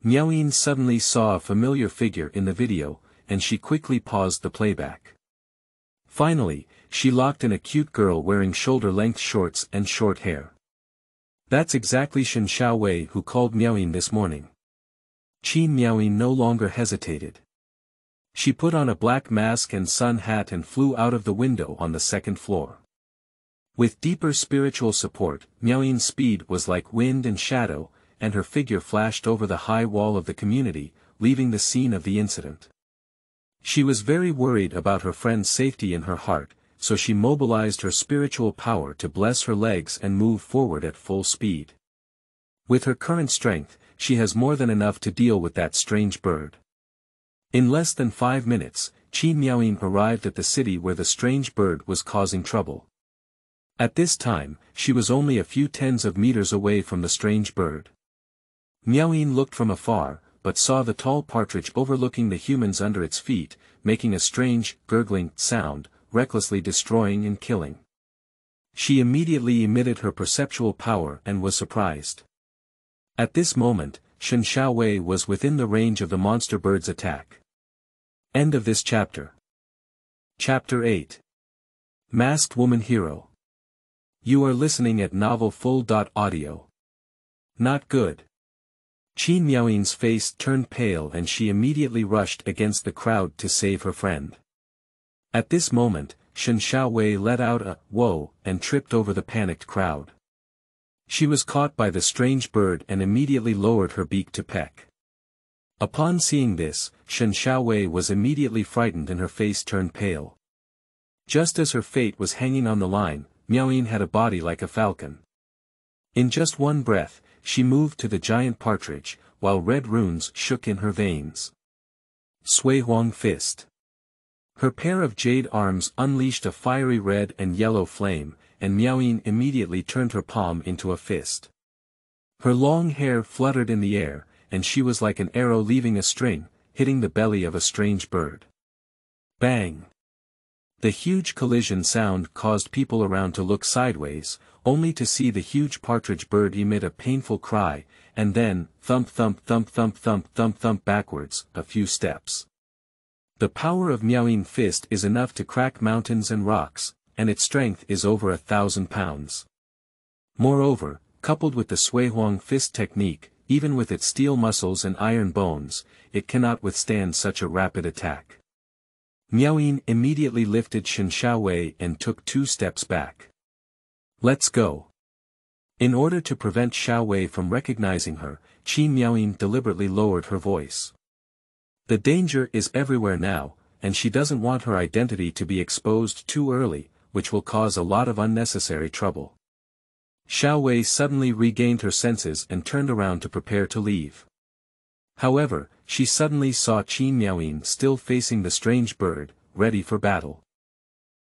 Miaoyin suddenly saw a familiar figure in the video, and she quickly paused the playback. Finally, she locked in a cute girl wearing shoulder-length shorts and short hair. That's exactly Shen Xiaowei who called Miaoyin this morning. Qin Miaoyin no longer hesitated. She put on a black mask and sun hat and flew out of the window on the second floor. With deeper spiritual support, Miaoyin's speed was like wind and shadow, and her figure flashed over the high wall of the community, leaving the scene of the incident. She was very worried about her friend's safety in her heart, so she mobilized her spiritual power to bless her legs and move forward at full speed. With her current strength, she has more than enough to deal with that strange bird. In less than 5 minutes, Qin Miaoyin arrived at the city where the strange bird was causing trouble. At this time, she was only a few tens of meters away from the strange bird. Miaoyin looked from afar, but saw the tall partridge overlooking the humans under its feet, making a strange, gurgling sound, recklessly destroying and killing. She immediately emitted her perceptual power and was surprised. At this moment, Shen Xiaowei was within the range of the monster bird's attack. End of this chapter. Chapter 8. Masked Woman Hero. You are listening at novelfull.audio. Not good. Qin Miaoyin's face turned pale and she immediately rushed against the crowd to save her friend. At this moment, Shen Xiaowei let out a "whoa" and tripped over the panicked crowd. She was caught by the strange bird and immediately lowered her beak to peck. Upon seeing this, Shen Xiaowei was immediately frightened and her face turned pale. Just as her fate was hanging on the line, Miaoyin had a body like a falcon. In just one breath, she moved to the giant partridge, while red runes shook in her veins. Sui Huang Fist. Her pair of jade arms unleashed a fiery red and yellow flame, and Miaoyin immediately turned her palm into a fist. Her long hair fluttered in the air, and she was like an arrow leaving a string, hitting the belly of a strange bird. Bang! The huge collision sound caused people around to look sideways, only to see the huge partridge bird emit a painful cry, and then, thump thump thump thump thump thump thump backwards, a few steps. The power of Miaoyin fist is enough to crack mountains and rocks, and its strength is over 1,000 pounds. Moreover, coupled with the Sui Huang fist technique, even with its steel muscles and iron bones, it cannot withstand such a rapid attack. Miaoyin immediately lifted Shen Xiaowei and took 2 steps back. Let's go. In order to prevent Xiaowei from recognizing her, Qin Miaoyin deliberately lowered her voice. The danger is everywhere now, and she doesn't want her identity to be exposed too early, which will cause a lot of unnecessary trouble. Xiaowei suddenly regained her senses and turned around to prepare to leave. However, she suddenly saw Qin Miaoyin still facing the strange bird, ready for battle.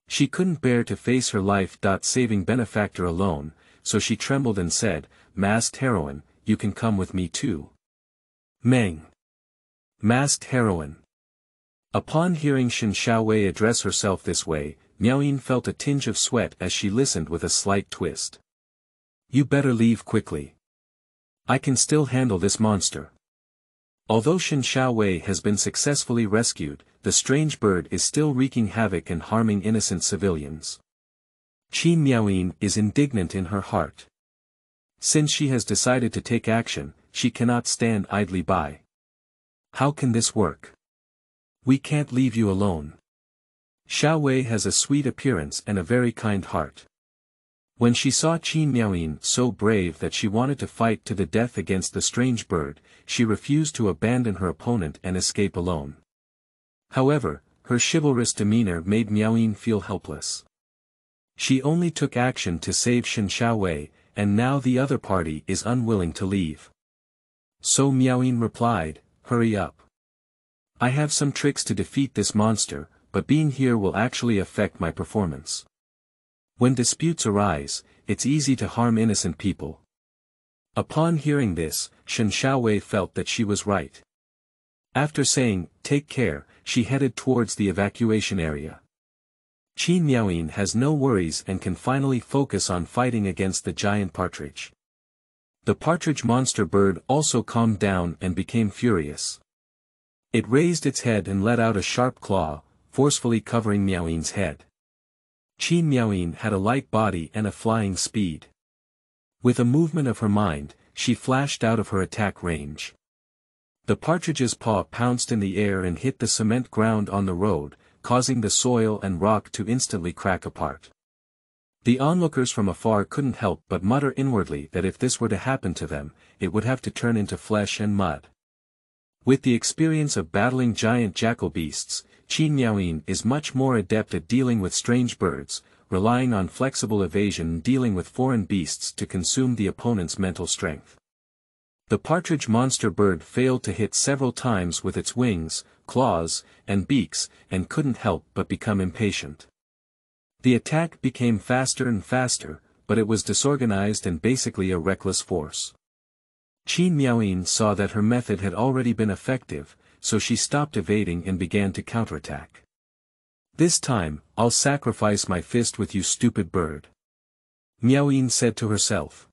She couldn't bear to face her life-saving benefactor alone, so she trembled and said, masked heroine, you can come with me too. Meng. Masked heroine. Upon hearing Shen Xiaowei address herself this way, Miaoyin felt a tinge of sweat as she listened with a slight twist. You better leave quickly. I can still handle this monster. Although Shen Xiaowei has been successfully rescued, the strange bird is still wreaking havoc and harming innocent civilians. Qin Miaoyin is indignant in her heart. Since she has decided to take action, she cannot stand idly by. How can this work? We can't leave you alone. Xiaowei has a sweet appearance and a very kind heart. When she saw Qin Miaoyin so brave that she wanted to fight to the death against the strange bird, she refused to abandon her opponent and escape alone. However, her chivalrous demeanor made Miaoyin feel helpless. She only took action to save Shen Xiaowei, and now the other party is unwilling to leave. So Miaoyin replied, hurry up. I have some tricks to defeat this monster, but being here will actually affect my performance. When disputes arise, it's easy to harm innocent people. Upon hearing this, Shen Xiaowei felt that she was right. After saying, take care, she headed towards the evacuation area. Qin Miaoyin has no worries and can finally focus on fighting against the giant partridge. The partridge monster bird also calmed down and became furious. It raised its head and let out a sharp claw, forcefully covering Miaoyin's head. Qin Miaoyin had a light body and a flying speed. With a movement of her mind, she flashed out of her attack range. The partridge's paw pounced in the air and hit the cement ground on the road, causing the soil and rock to instantly crack apart. The onlookers from afar couldn't help but mutter inwardly that if this were to happen to them, it would have to turn into flesh and mud. With the experience of battling giant jackal beasts, Qin Miaoyin is much more adept at dealing with strange birds, relying on flexible evasion and dealing with foreign beasts to consume the opponent's mental strength. The partridge monster bird failed to hit several times with its wings, claws, and beaks, and couldn't help but become impatient. The attack became faster and faster, but it was disorganized and basically a reckless force. Qin Miaoyin saw that her method had already been effective, so she stopped evading and began to counterattack. This time, I'll sacrifice my fist with you, stupid bird. Miaoyin said to herself.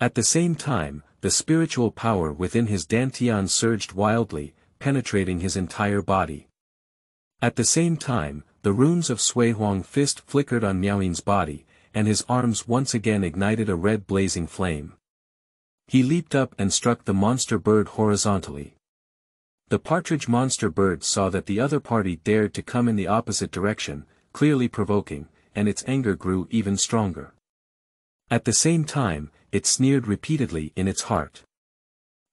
At the same time, the spiritual power within his dantian surged wildly, penetrating his entire body. At the same time, the runes of Sui Huang fist flickered on Miaoyin's body, and his arms once again ignited a red blazing flame. He leaped up and struck the monster bird horizontally. The partridge monster bird saw that the other party dared to come in the opposite direction, clearly provoking, and its anger grew even stronger. At the same time, it sneered repeatedly in its heart.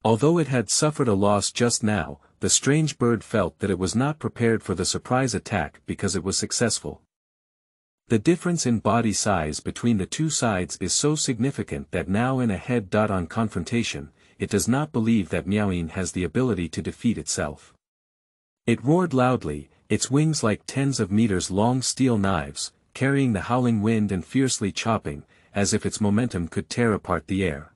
Although it had suffered a loss just now, the strange bird felt that it was not prepared for the surprise attack because it was successful. The difference in body size between the two sides is so significant that now in a head-on confrontation, it does not believe that Miaoyin has the ability to defeat itself. It roared loudly, its wings like tens of meters long steel knives, carrying the howling wind and fiercely chopping, as if its momentum could tear apart the air.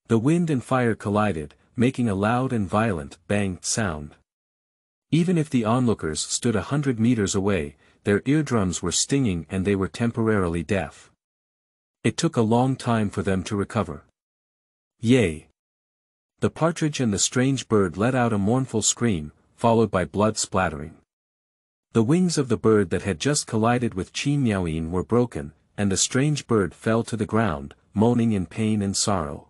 The wind and fire collided, making a loud and violent bang sound. Even if the onlookers stood 100 meters away, their eardrums were stinging and they were temporarily deaf. It took a long time for them to recover. Yay! The partridge and the strange bird let out a mournful scream, followed by blood splattering. The wings of the bird that had just collided with Qin Miaoyin were broken, and the strange bird fell to the ground, moaning in pain and sorrow.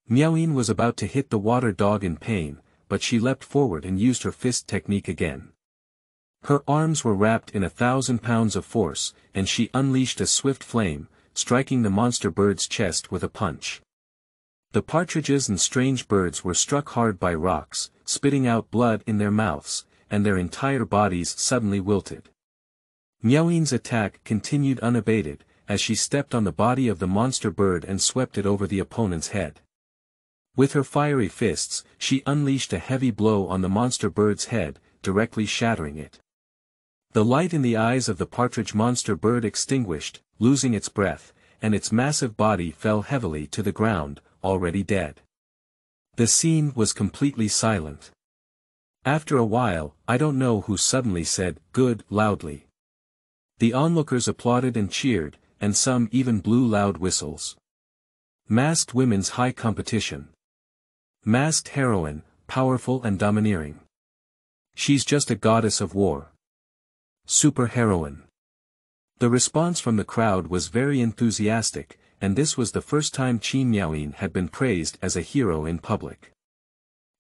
Miaoyin was about to hit the water dog in pain, but she leapt forward and used her fist technique again. Her arms were wrapped in 1,000 pounds of force, and she unleashed a swift flame, striking the monster bird's chest with a punch. The partridges and strange birds were struck hard by rocks, spitting out blood in their mouths, and their entire bodies suddenly wilted. Miaoyin's attack continued unabated, as she stepped on the body of the monster bird and swept it over the opponent's head. With her fiery fists, she unleashed a heavy blow on the monster bird's head, directly shattering it. The light in the eyes of the partridge monster bird extinguished, losing its breath, and its massive body fell heavily to the ground, already dead. The scene was completely silent. After a while, I don't know who suddenly said, "Good," loudly. The onlookers applauded and cheered, and some even blew loud whistles. Masked women's high competition. Masked heroine, powerful and domineering. She's just a goddess of war. Super heroine. The response from the crowd was very enthusiastic, and this was the first time Qin Miaoyin had been praised as a hero in public.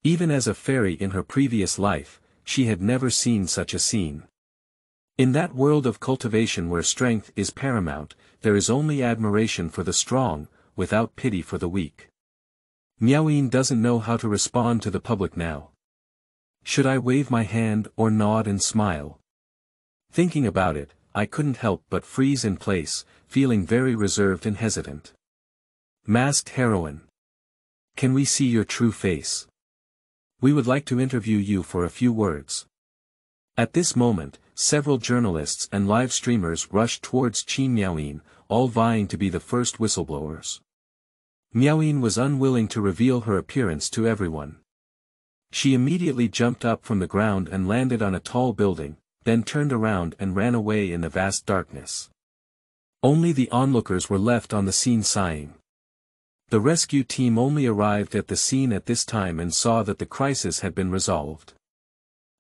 Even as a fairy in her previous life, she had never seen such a scene. In that world of cultivation where strength is paramount, there is only admiration for the strong, without pity for the weak. Miaoyin doesn't know how to respond to the public now. Should I wave my hand or nod and smile? Thinking about it, I couldn't help but freeze in place, feeling very reserved and hesitant. Masked heroine. Can we see your true face? We would like to interview you for a few words. At this moment, several journalists and live streamers rushed towards Qin Miaoyin, all vying to be the first whistleblowers. Miaoyin was unwilling to reveal her appearance to everyone. She immediately jumped up from the ground and landed on a tall building, then turned around and ran away in the vast darkness. Only the onlookers were left on the scene sighing. The rescue team only arrived at the scene at this time and saw that the crisis had been resolved.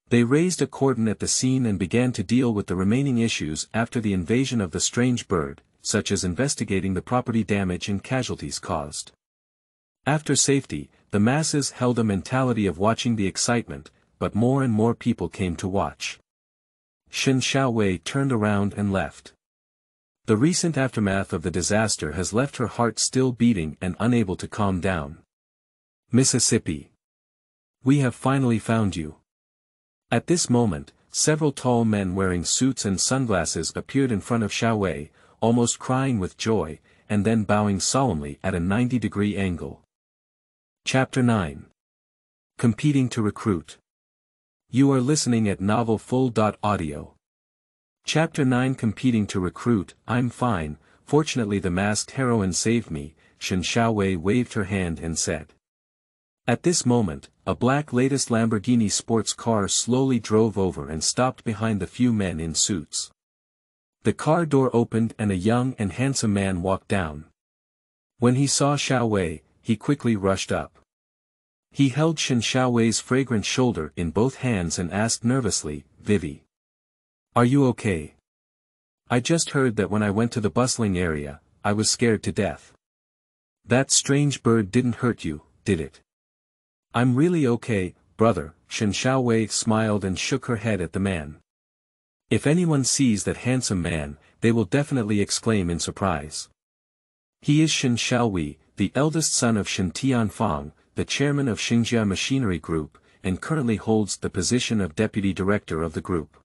They raised a cordon at the scene and began to deal with the remaining issues after the invasion of the strange bird, such as investigating the property damage and casualties caused. After safety, the masses held a mentality of watching the excitement, but more and more people came to watch. Shen Xiaowei turned around and left. The recent aftermath of the disaster has left her heart still beating and unable to calm down. Mississippi. We have finally found you. At this moment, several tall men wearing suits and sunglasses appeared in front of Xiaowei, almost crying with joy, and then bowing solemnly at a 90-degree angle. Chapter 9. Competing to recruit. You are listening at novelfull.audio. Chapter 9. Competing to recruit. I'm fine, fortunately the masked heroine saved me, Shen Xiaowei waved her hand and said. At this moment, a black latest Lamborghini sports car slowly drove over and stopped behind the few men in suits. The car door opened and a young and handsome man walked down. When he saw Xiaowei, he quickly rushed up. He held Shen Xiaowei's fragrant shoulder in both hands and asked nervously, "Vivi. Are you okay? I just heard that when I went to the bustling area, I was scared to death. That strange bird didn't hurt you, did it?" "I'm really okay, brother," Shen Xiaowei smiled and shook her head at the man. If anyone sees that handsome man, they will definitely exclaim in surprise. He is Shen Xiaowei, the eldest son of Shen Tianfang, the chairman of Xingjia Machinery Group, and currently holds the position of deputy director of the group.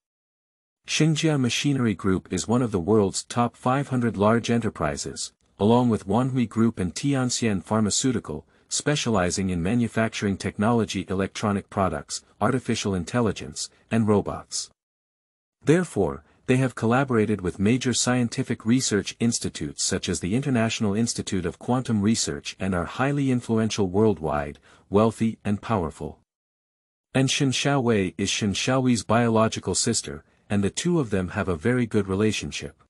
Xingjia Machinery Group is one of the world's top 500 large enterprises, along with Wanhui Group and Tianxian Pharmaceutical, specializing in manufacturing technology, electronic products, artificial intelligence, and robots. Therefore, they have collaborated with major scientific research institutes such as the International Institute of Quantum Research and are highly influential worldwide, wealthy and powerful. And Shen Xiaowei is Shen Xiaowei's biological sister, and the two of them have a very good relationship.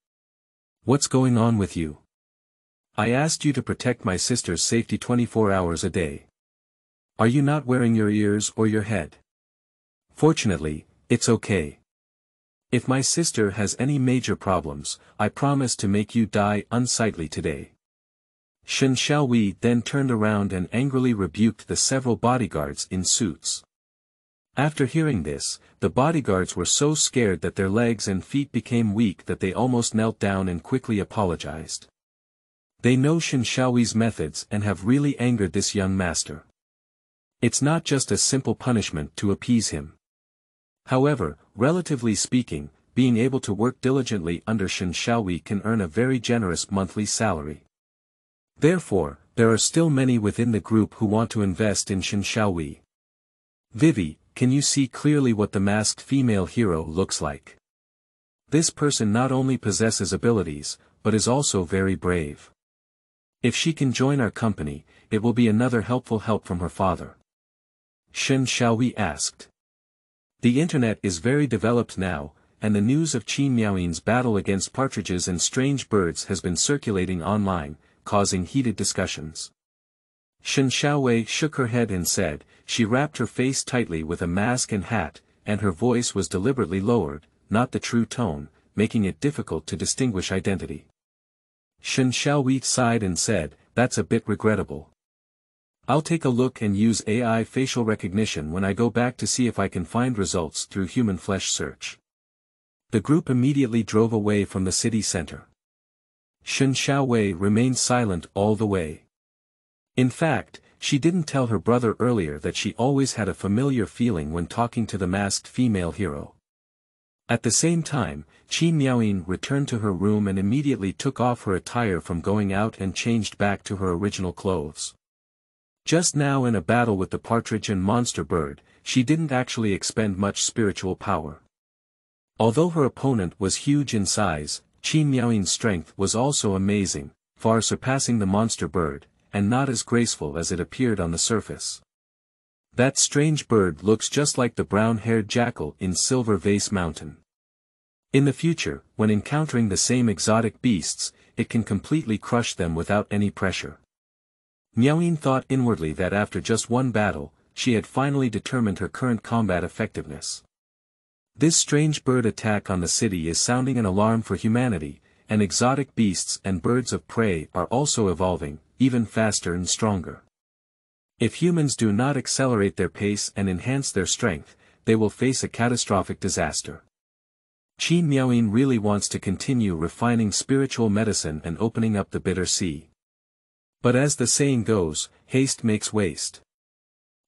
What's going on with you? I asked you to protect my sister's safety 24 hours a day. Are you not wearing your ears or your head? Fortunately, it's okay. If my sister has any major problems, I promise to make you die unsightly today. Shen Xiaowei then turned around and angrily rebuked the several bodyguards in suits. After hearing this, the bodyguards were so scared that their legs and feet became weak that they almost knelt down and quickly apologized. They know Shen Xiaowei's methods and have really angered this young master. It's not just a simple punishment to appease him. However, relatively speaking, being able to work diligently under Shen Xiaowei can earn a very generous monthly salary. Therefore, there are still many within the group who want to invest in Shen Xiaowei. Vivi, can you see clearly what the masked female hero looks like? This person not only possesses abilities, but is also very brave. If she can join our company, it will be another helpful help from her father. Shen Xiaowei asked. The internet is very developed now, and the news of Qin Miaoyin's battle against partridges and strange birds has been circulating online, causing heated discussions. Shen Xiaowei shook her head and said, she wrapped her face tightly with a mask and hat, and her voice was deliberately lowered, not the true tone, making it difficult to distinguish identity. Shen Xiaowei sighed and said, that's a bit regrettable. I'll take a look and use AI facial recognition when I go back to see if I can find results through human flesh search. The group immediately drove away from the city center. Shen Xiaowei remained silent all the way. In fact, she didn't tell her brother earlier that she always had a familiar feeling when talking to the masked female hero. At the same time, Qin Miaoyin returned to her room and immediately took off her attire from going out and changed back to her original clothes. Just now in a battle with the partridge and monster bird, she didn't actually expend much spiritual power. Although her opponent was huge in size, Qin Miaoyin's strength was also amazing, far surpassing the monster bird, and not as graceful as it appeared on the surface. That strange bird looks just like the brown-haired jackal in Silver Vase Mountain. In the future, when encountering the same exotic beasts, it can completely crush them without any pressure. Miaoyin thought inwardly that after just one battle, she had finally determined her current combat effectiveness. This strange bird attack on the city is sounding an alarm for humanity, and exotic beasts and birds of prey are also evolving, even faster and stronger. If humans do not accelerate their pace and enhance their strength, they will face a catastrophic disaster. Qin Miaoyin really wants to continue refining spiritual medicine and opening up the bitter sea. But as the saying goes, haste makes waste.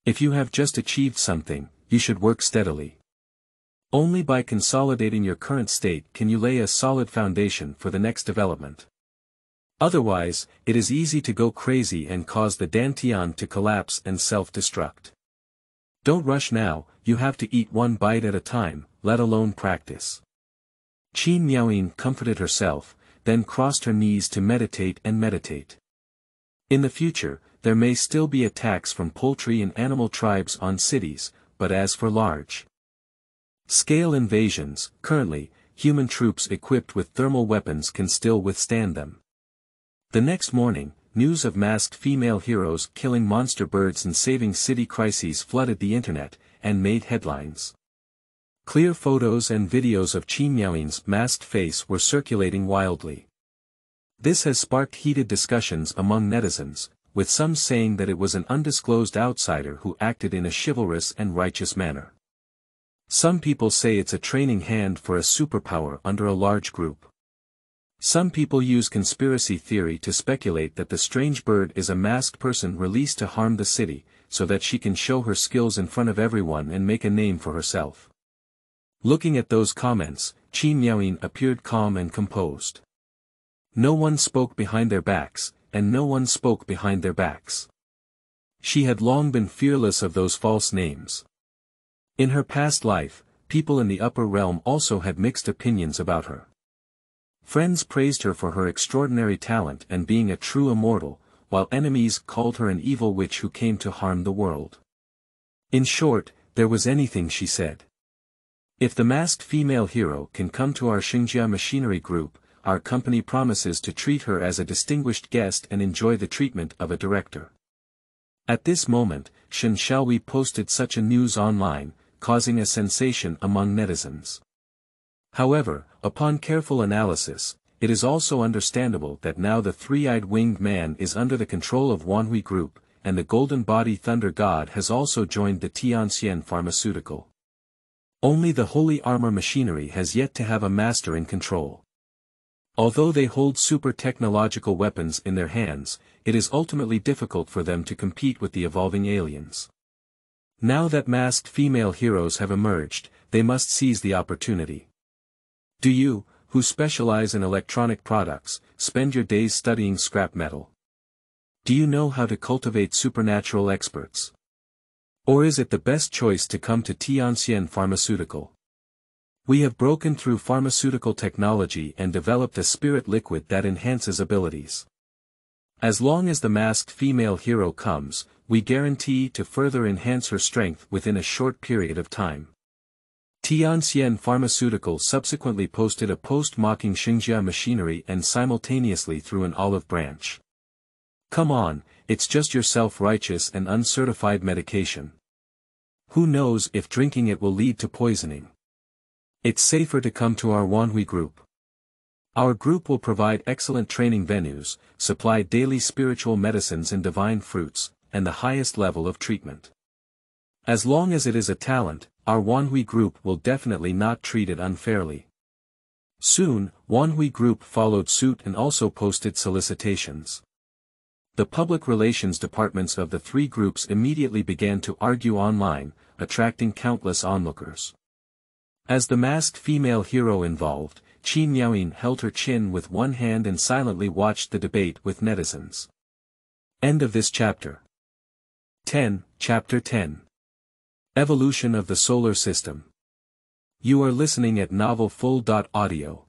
If you have just achieved something, you should work steadily. Only by consolidating your current state can you lay a solid foundation for the next development. Otherwise, it is easy to go crazy and cause the dantian to collapse and self-destruct. Don't rush now, you have to eat one bite at a time, let alone practice. Qin Miaoyin comforted herself, then crossed her knees to meditate and meditate. In the future, there may still be attacks from poultry and animal tribes on cities, but as for large-scale invasions, currently, human troops equipped with thermal weapons can still withstand them. The next morning, news of masked female heroes killing monster birds and saving city crises flooded the internet, and made headlines. Clear photos and videos of Qin Miaoyin's masked face were circulating wildly. This has sparked heated discussions among netizens, with some saying that it was an undisclosed outsider who acted in a chivalrous and righteous manner. Some people say it's a training hand for a superpower under a large group. Some people use conspiracy theory to speculate that the strange bird is a masked person released to harm the city, so that she can show her skills in front of everyone and make a name for herself. Looking at those comments, Qin Miaoyin appeared calm and composed. No one spoke behind their backs, and no one spoke behind their backs. She had long been fearless of those false names. In her past life, people in the upper realm also had mixed opinions about her. Friends praised her for her extraordinary talent and being a true immortal, while enemies called her an evil witch who came to harm the world. In short, there was anything she said. If the masked female hero can come to our Xingjia machinery group, our company promises to treat her as a distinguished guest and enjoy the treatment of a director. At this moment, Shen Xiaowei posted such a news online, causing a sensation among netizens. However, upon careful analysis, it is also understandable that now the three-eyed winged man is under the control of Wanhui Group, and the Golden Body Thunder God has also joined the Tianxian Pharmaceutical. Only the Holy Armor Machinery has yet to have a master in control. Although they hold super-technological weapons in their hands, it is ultimately difficult for them to compete with the evolving aliens. Now that masked female heroes have emerged, they must seize the opportunity. Do you, who specialize in electronic products, spend your days studying scrap metal? Do you know how to cultivate supernatural experts? Or is it the best choice to come to Tianxian Pharmaceutical? We have broken through pharmaceutical technology and developed a spirit liquid that enhances abilities. As long as the masked female hero comes, we guarantee to further enhance her strength within a short period of time. Tianxian Pharmaceutical subsequently posted a post mocking Xingjia machinery and simultaneously threw an olive branch. Come on, it's just your self-righteous and uncertified medication. Who knows if drinking it will lead to poisoning? It's safer to come to our Wanhui group. Our group will provide excellent training venues, supply daily spiritual medicines and divine fruits, and the highest level of treatment. As long as it is a talent, our Wanhui group will definitely not treat it unfairly. Soon, Wanhui group followed suit and also posted solicitations. The public relations departments of the three groups immediately began to argue online, attracting countless onlookers. As the masked female hero involved, Qin Miaoyin held her chin with one hand and silently watched the debate with netizens. End of this chapter. 10, Chapter 10. Evolution of the Solar System. You are listening at novelfull.audio.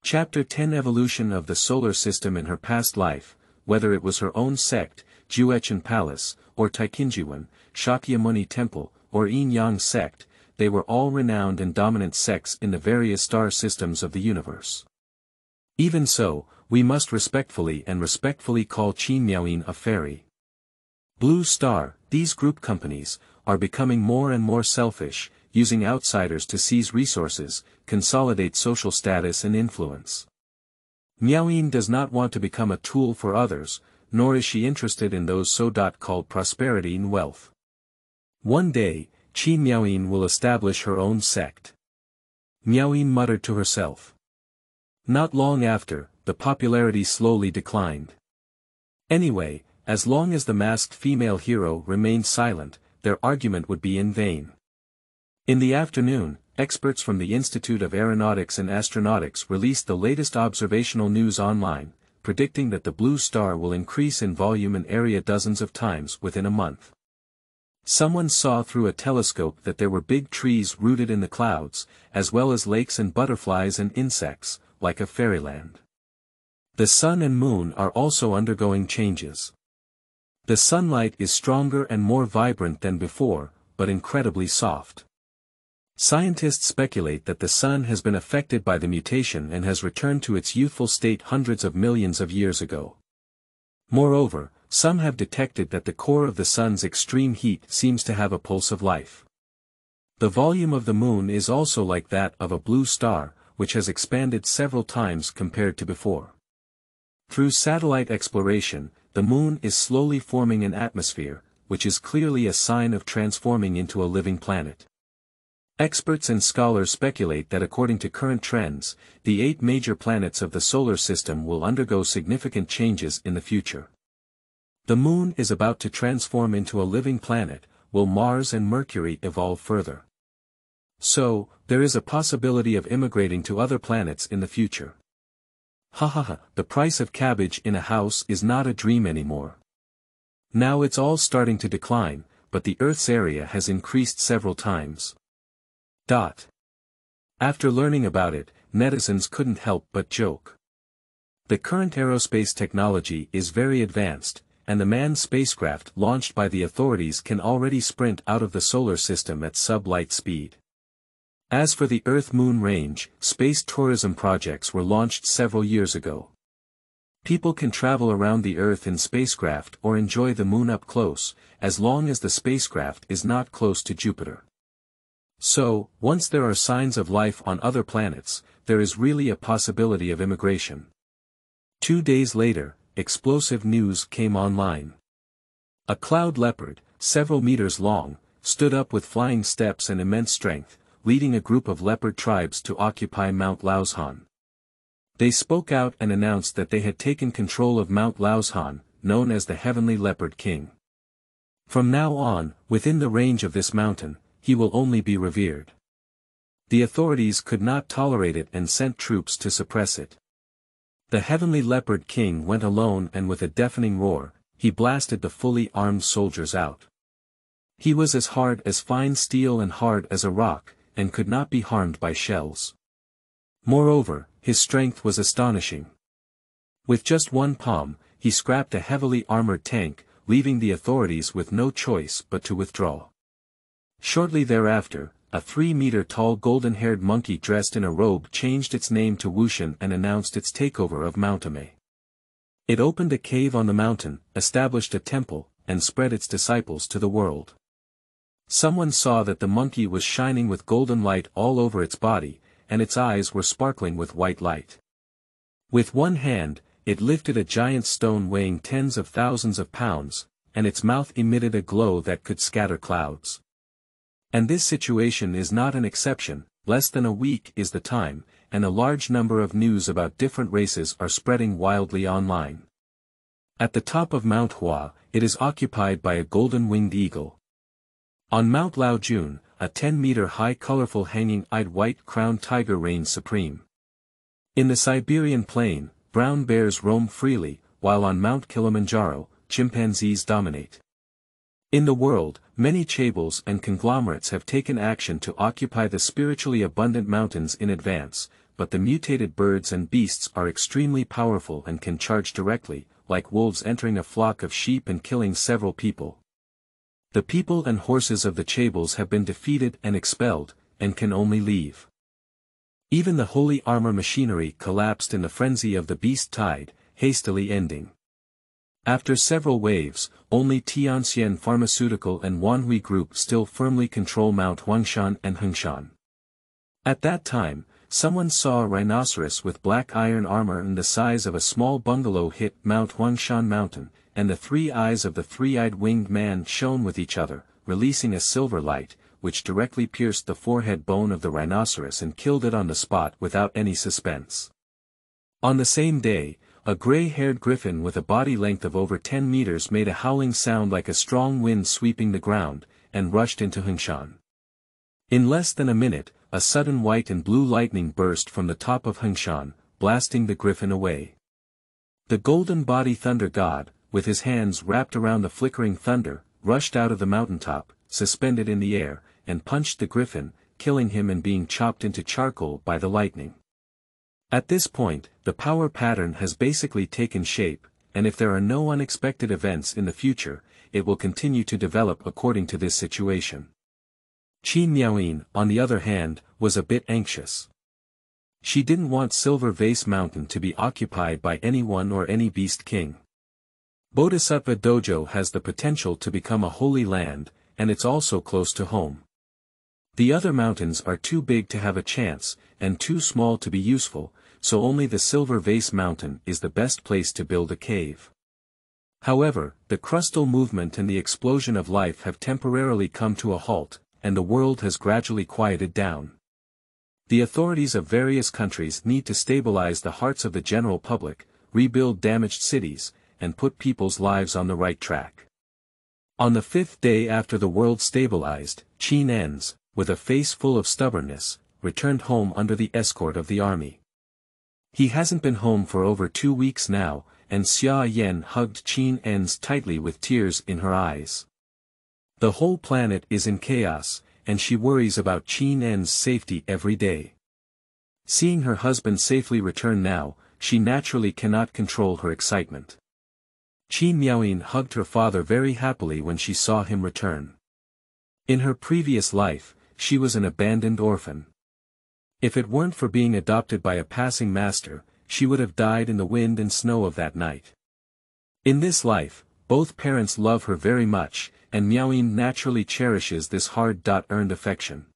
Chapter 10 Evolution of the Solar System in her past life, whether it was her own sect, Juechen Palace, or Taikinjiwan, Shakyamuni Temple, or Yin-Yang sect, they were all renowned and dominant sects in the various star systems of the universe. Even so, we must respectfully call Qin Miaoyin a fairy. Blue Star, these group companies, are becoming more and more selfish, using outsiders to seize resources, consolidate social status and influence. Miaoyin does not want to become a tool for others, nor is she interested in those so-called prosperity and wealth. One day, Qin Miaoyin will establish her own sect. Miaoyin muttered to herself. Not long after, the popularity slowly declined. Anyway, as long as the masked female hero remained silent, their argument would be in vain. In the afternoon, experts from the Institute of Aeronautics and Astronautics released the latest observational news online, predicting that the blue star will increase in volume and area dozens of times within a month. Someone saw through a telescope that there were big trees rooted in the clouds, as well as lakes and butterflies and insects, like a fairyland. The sun and moon are also undergoing changes. The sunlight is stronger and more vibrant than before, but incredibly soft. Scientists speculate that the sun has been affected by the mutation and has returned to its youthful state hundreds of millions of years ago. Moreover, some have detected that the core of the sun's extreme heat seems to have a pulse of life. The volume of the moon is also like that of a blue star, which has expanded several times compared to before. Through satellite exploration, the moon is slowly forming an atmosphere, which is clearly a sign of transforming into a living planet. Experts and scholars speculate that according to current trends, the 8 major planets of the solar system will undergo significant changes in the future. The moon is about to transform into a living planet, will Mars and Mercury evolve further? So, there is a possibility of immigrating to other planets in the future. The price of cabbage in a house is not a dream anymore. Now it's all starting to decline, but the Earth's area has increased several times. After learning about it, netizens couldn't help but joke. The current aerospace technology is very advanced, and the manned spacecraft launched by the authorities can already sprint out of the solar system at sub-light speed. As for the Earth-Moon range, space tourism projects were launched several years ago. People can travel around the Earth in spacecraft or enjoy the Moon up close, as long as the spacecraft is not close to Jupiter. So, once there are signs of life on other planets, there is really a possibility of immigration. 2 days later, explosive news came online. A cloud leopard, several meters long, stood up with flying steps and immense strength, leading a group of leopard tribes to occupy Mount Laozhan. They spoke out and announced that they had taken control of Mount Laozhan, known as the Heavenly Leopard King. From now on, within the range of this mountain, he will only be revered. The authorities could not tolerate it and sent troops to suppress it. The Heavenly Leopard King went alone and with a deafening roar, he blasted the fully armed soldiers out. He was as hard as fine steel and hard as a rock, and could not be harmed by shells. Moreover, his strength was astonishing. With just one palm, he scrapped a heavily armored tank, leaving the authorities with no choice but to withdraw. Shortly thereafter, a 3-meter-tall golden-haired monkey dressed in a robe changed its name to Wushan and announced its takeover of Mount Ame. It opened a cave on the mountain, established a temple, and spread its disciples to the world. Someone saw that the monkey was shining with golden light all over its body, and its eyes were sparkling with white light. With one hand, it lifted a giant stone weighing tens of thousands of pounds, and its mouth emitted a glow that could scatter clouds. And this situation is not an exception. Less than a week is the time, and a large number of news about different races are spreading wildly online. At the top of Mount Hua, it is occupied by a golden-winged eagle. On Mount Laojun, a 10-meter-high colorful hanging-eyed white-crowned tiger reigns supreme. In the Siberian plain, brown bears roam freely, while on Mount Kilimanjaro, chimpanzees dominate. In the world, many chaebols and conglomerates have taken action to occupy the spiritually abundant mountains in advance, but the mutated birds and beasts are extremely powerful and can charge directly, like wolves entering a flock of sheep and killing several people. The people and horses of the chaebols have been defeated and expelled, and can only leave. Even the holy armor machinery collapsed in the frenzy of the beast tide, hastily ending. After several waves, only Tianxian Pharmaceutical and Wanhui Group still firmly control Mount Huangshan and Hengshan. At that time, someone saw a rhinoceros with black iron armor and the size of a small bungalow hit Mount Huangshan Mountain, and the 3 eyes of the 3-eyed winged man shone with each other, releasing a silver light, which directly pierced the forehead bone of the rhinoceros and killed it on the spot without any suspense. On the same day, a gray-haired griffin with a body length of over 10 meters made a howling sound like a strong wind sweeping the ground, and rushed into Hengshan. In less than a minute, a sudden white and blue lightning burst from the top of Hengshan, blasting the griffin away. The golden body thunder god, with his hands wrapped around the flickering thunder, rushed out of the mountaintop, suspended in the air, and punched the griffin, killing him and being chopped into charcoal by the lightning. At this point, the power pattern has basically taken shape, and if there are no unexpected events in the future, it will continue to develop according to this situation. Qin Miaoyin, on the other hand, was a bit anxious. She didn't want Silver Vase Mountain to be occupied by anyone or any beast king. Bodhisattva Dojo has the potential to become a holy land, and it's also close to home. The other mountains are too big to have a chance, and too small to be useful, so only the Silver Vase Mountain is the best place to build a cave. However, the crustal movement and the explosion of life have temporarily come to a halt, and the world has gradually quieted down. The authorities of various countries need to stabilize the hearts of the general public, rebuild damaged cities, and put people's lives on the right track. On the 5th day after the world stabilized, Qin Enz, with a face full of stubbornness, returned home under the escort of the army. He hasn't been home for over 2 weeks now, and Xia Yan hugged Qin Enz tightly with tears in her eyes. The whole planet is in chaos, and she worries about Qin Enz's safety every day. Seeing her husband safely return now, she naturally cannot control her excitement. Qin Miaoyin hugged her father very happily when she saw him return. In her previous life, she was an abandoned orphan. If it weren't for being adopted by a passing master, she would have died in the wind and snow of that night. In this life, both parents love her very much, and Miaoyin naturally cherishes this hard-earned affection.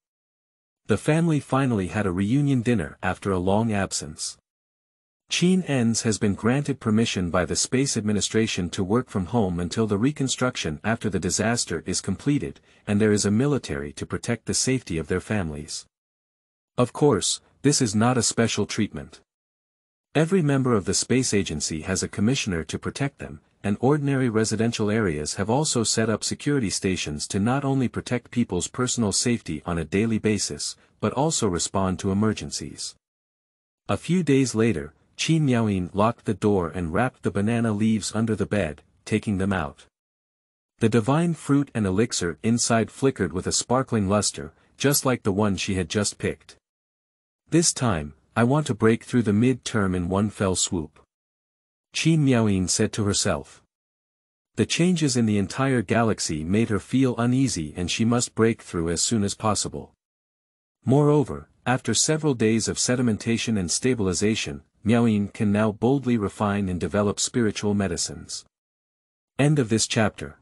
The family finally had a reunion dinner after a long absence. Qin Enz has been granted permission by the Space Administration to work from home until the reconstruction after the disaster is completed, and there is a military to protect the safety of their families. Of course, this is not a special treatment. Every member of the space agency has a commissioner to protect them, and ordinary residential areas have also set up security stations to not only protect people's personal safety on a daily basis, but also respond to emergencies. A few days later, Qin Miaoyin locked the door and wrapped the banana leaves under the bed, taking them out. The divine fruit and elixir inside flickered with a sparkling luster, just like the one she had just picked. This time, I want to break through the mid-term in one fell swoop. Qin Miaoyin said to herself. The changes in the entire galaxy made her feel uneasy and she must break through as soon as possible. Moreover, after several days of sedimentation and stabilization, Miaoyin can now boldly refine and develop spiritual medicines. End of this chapter.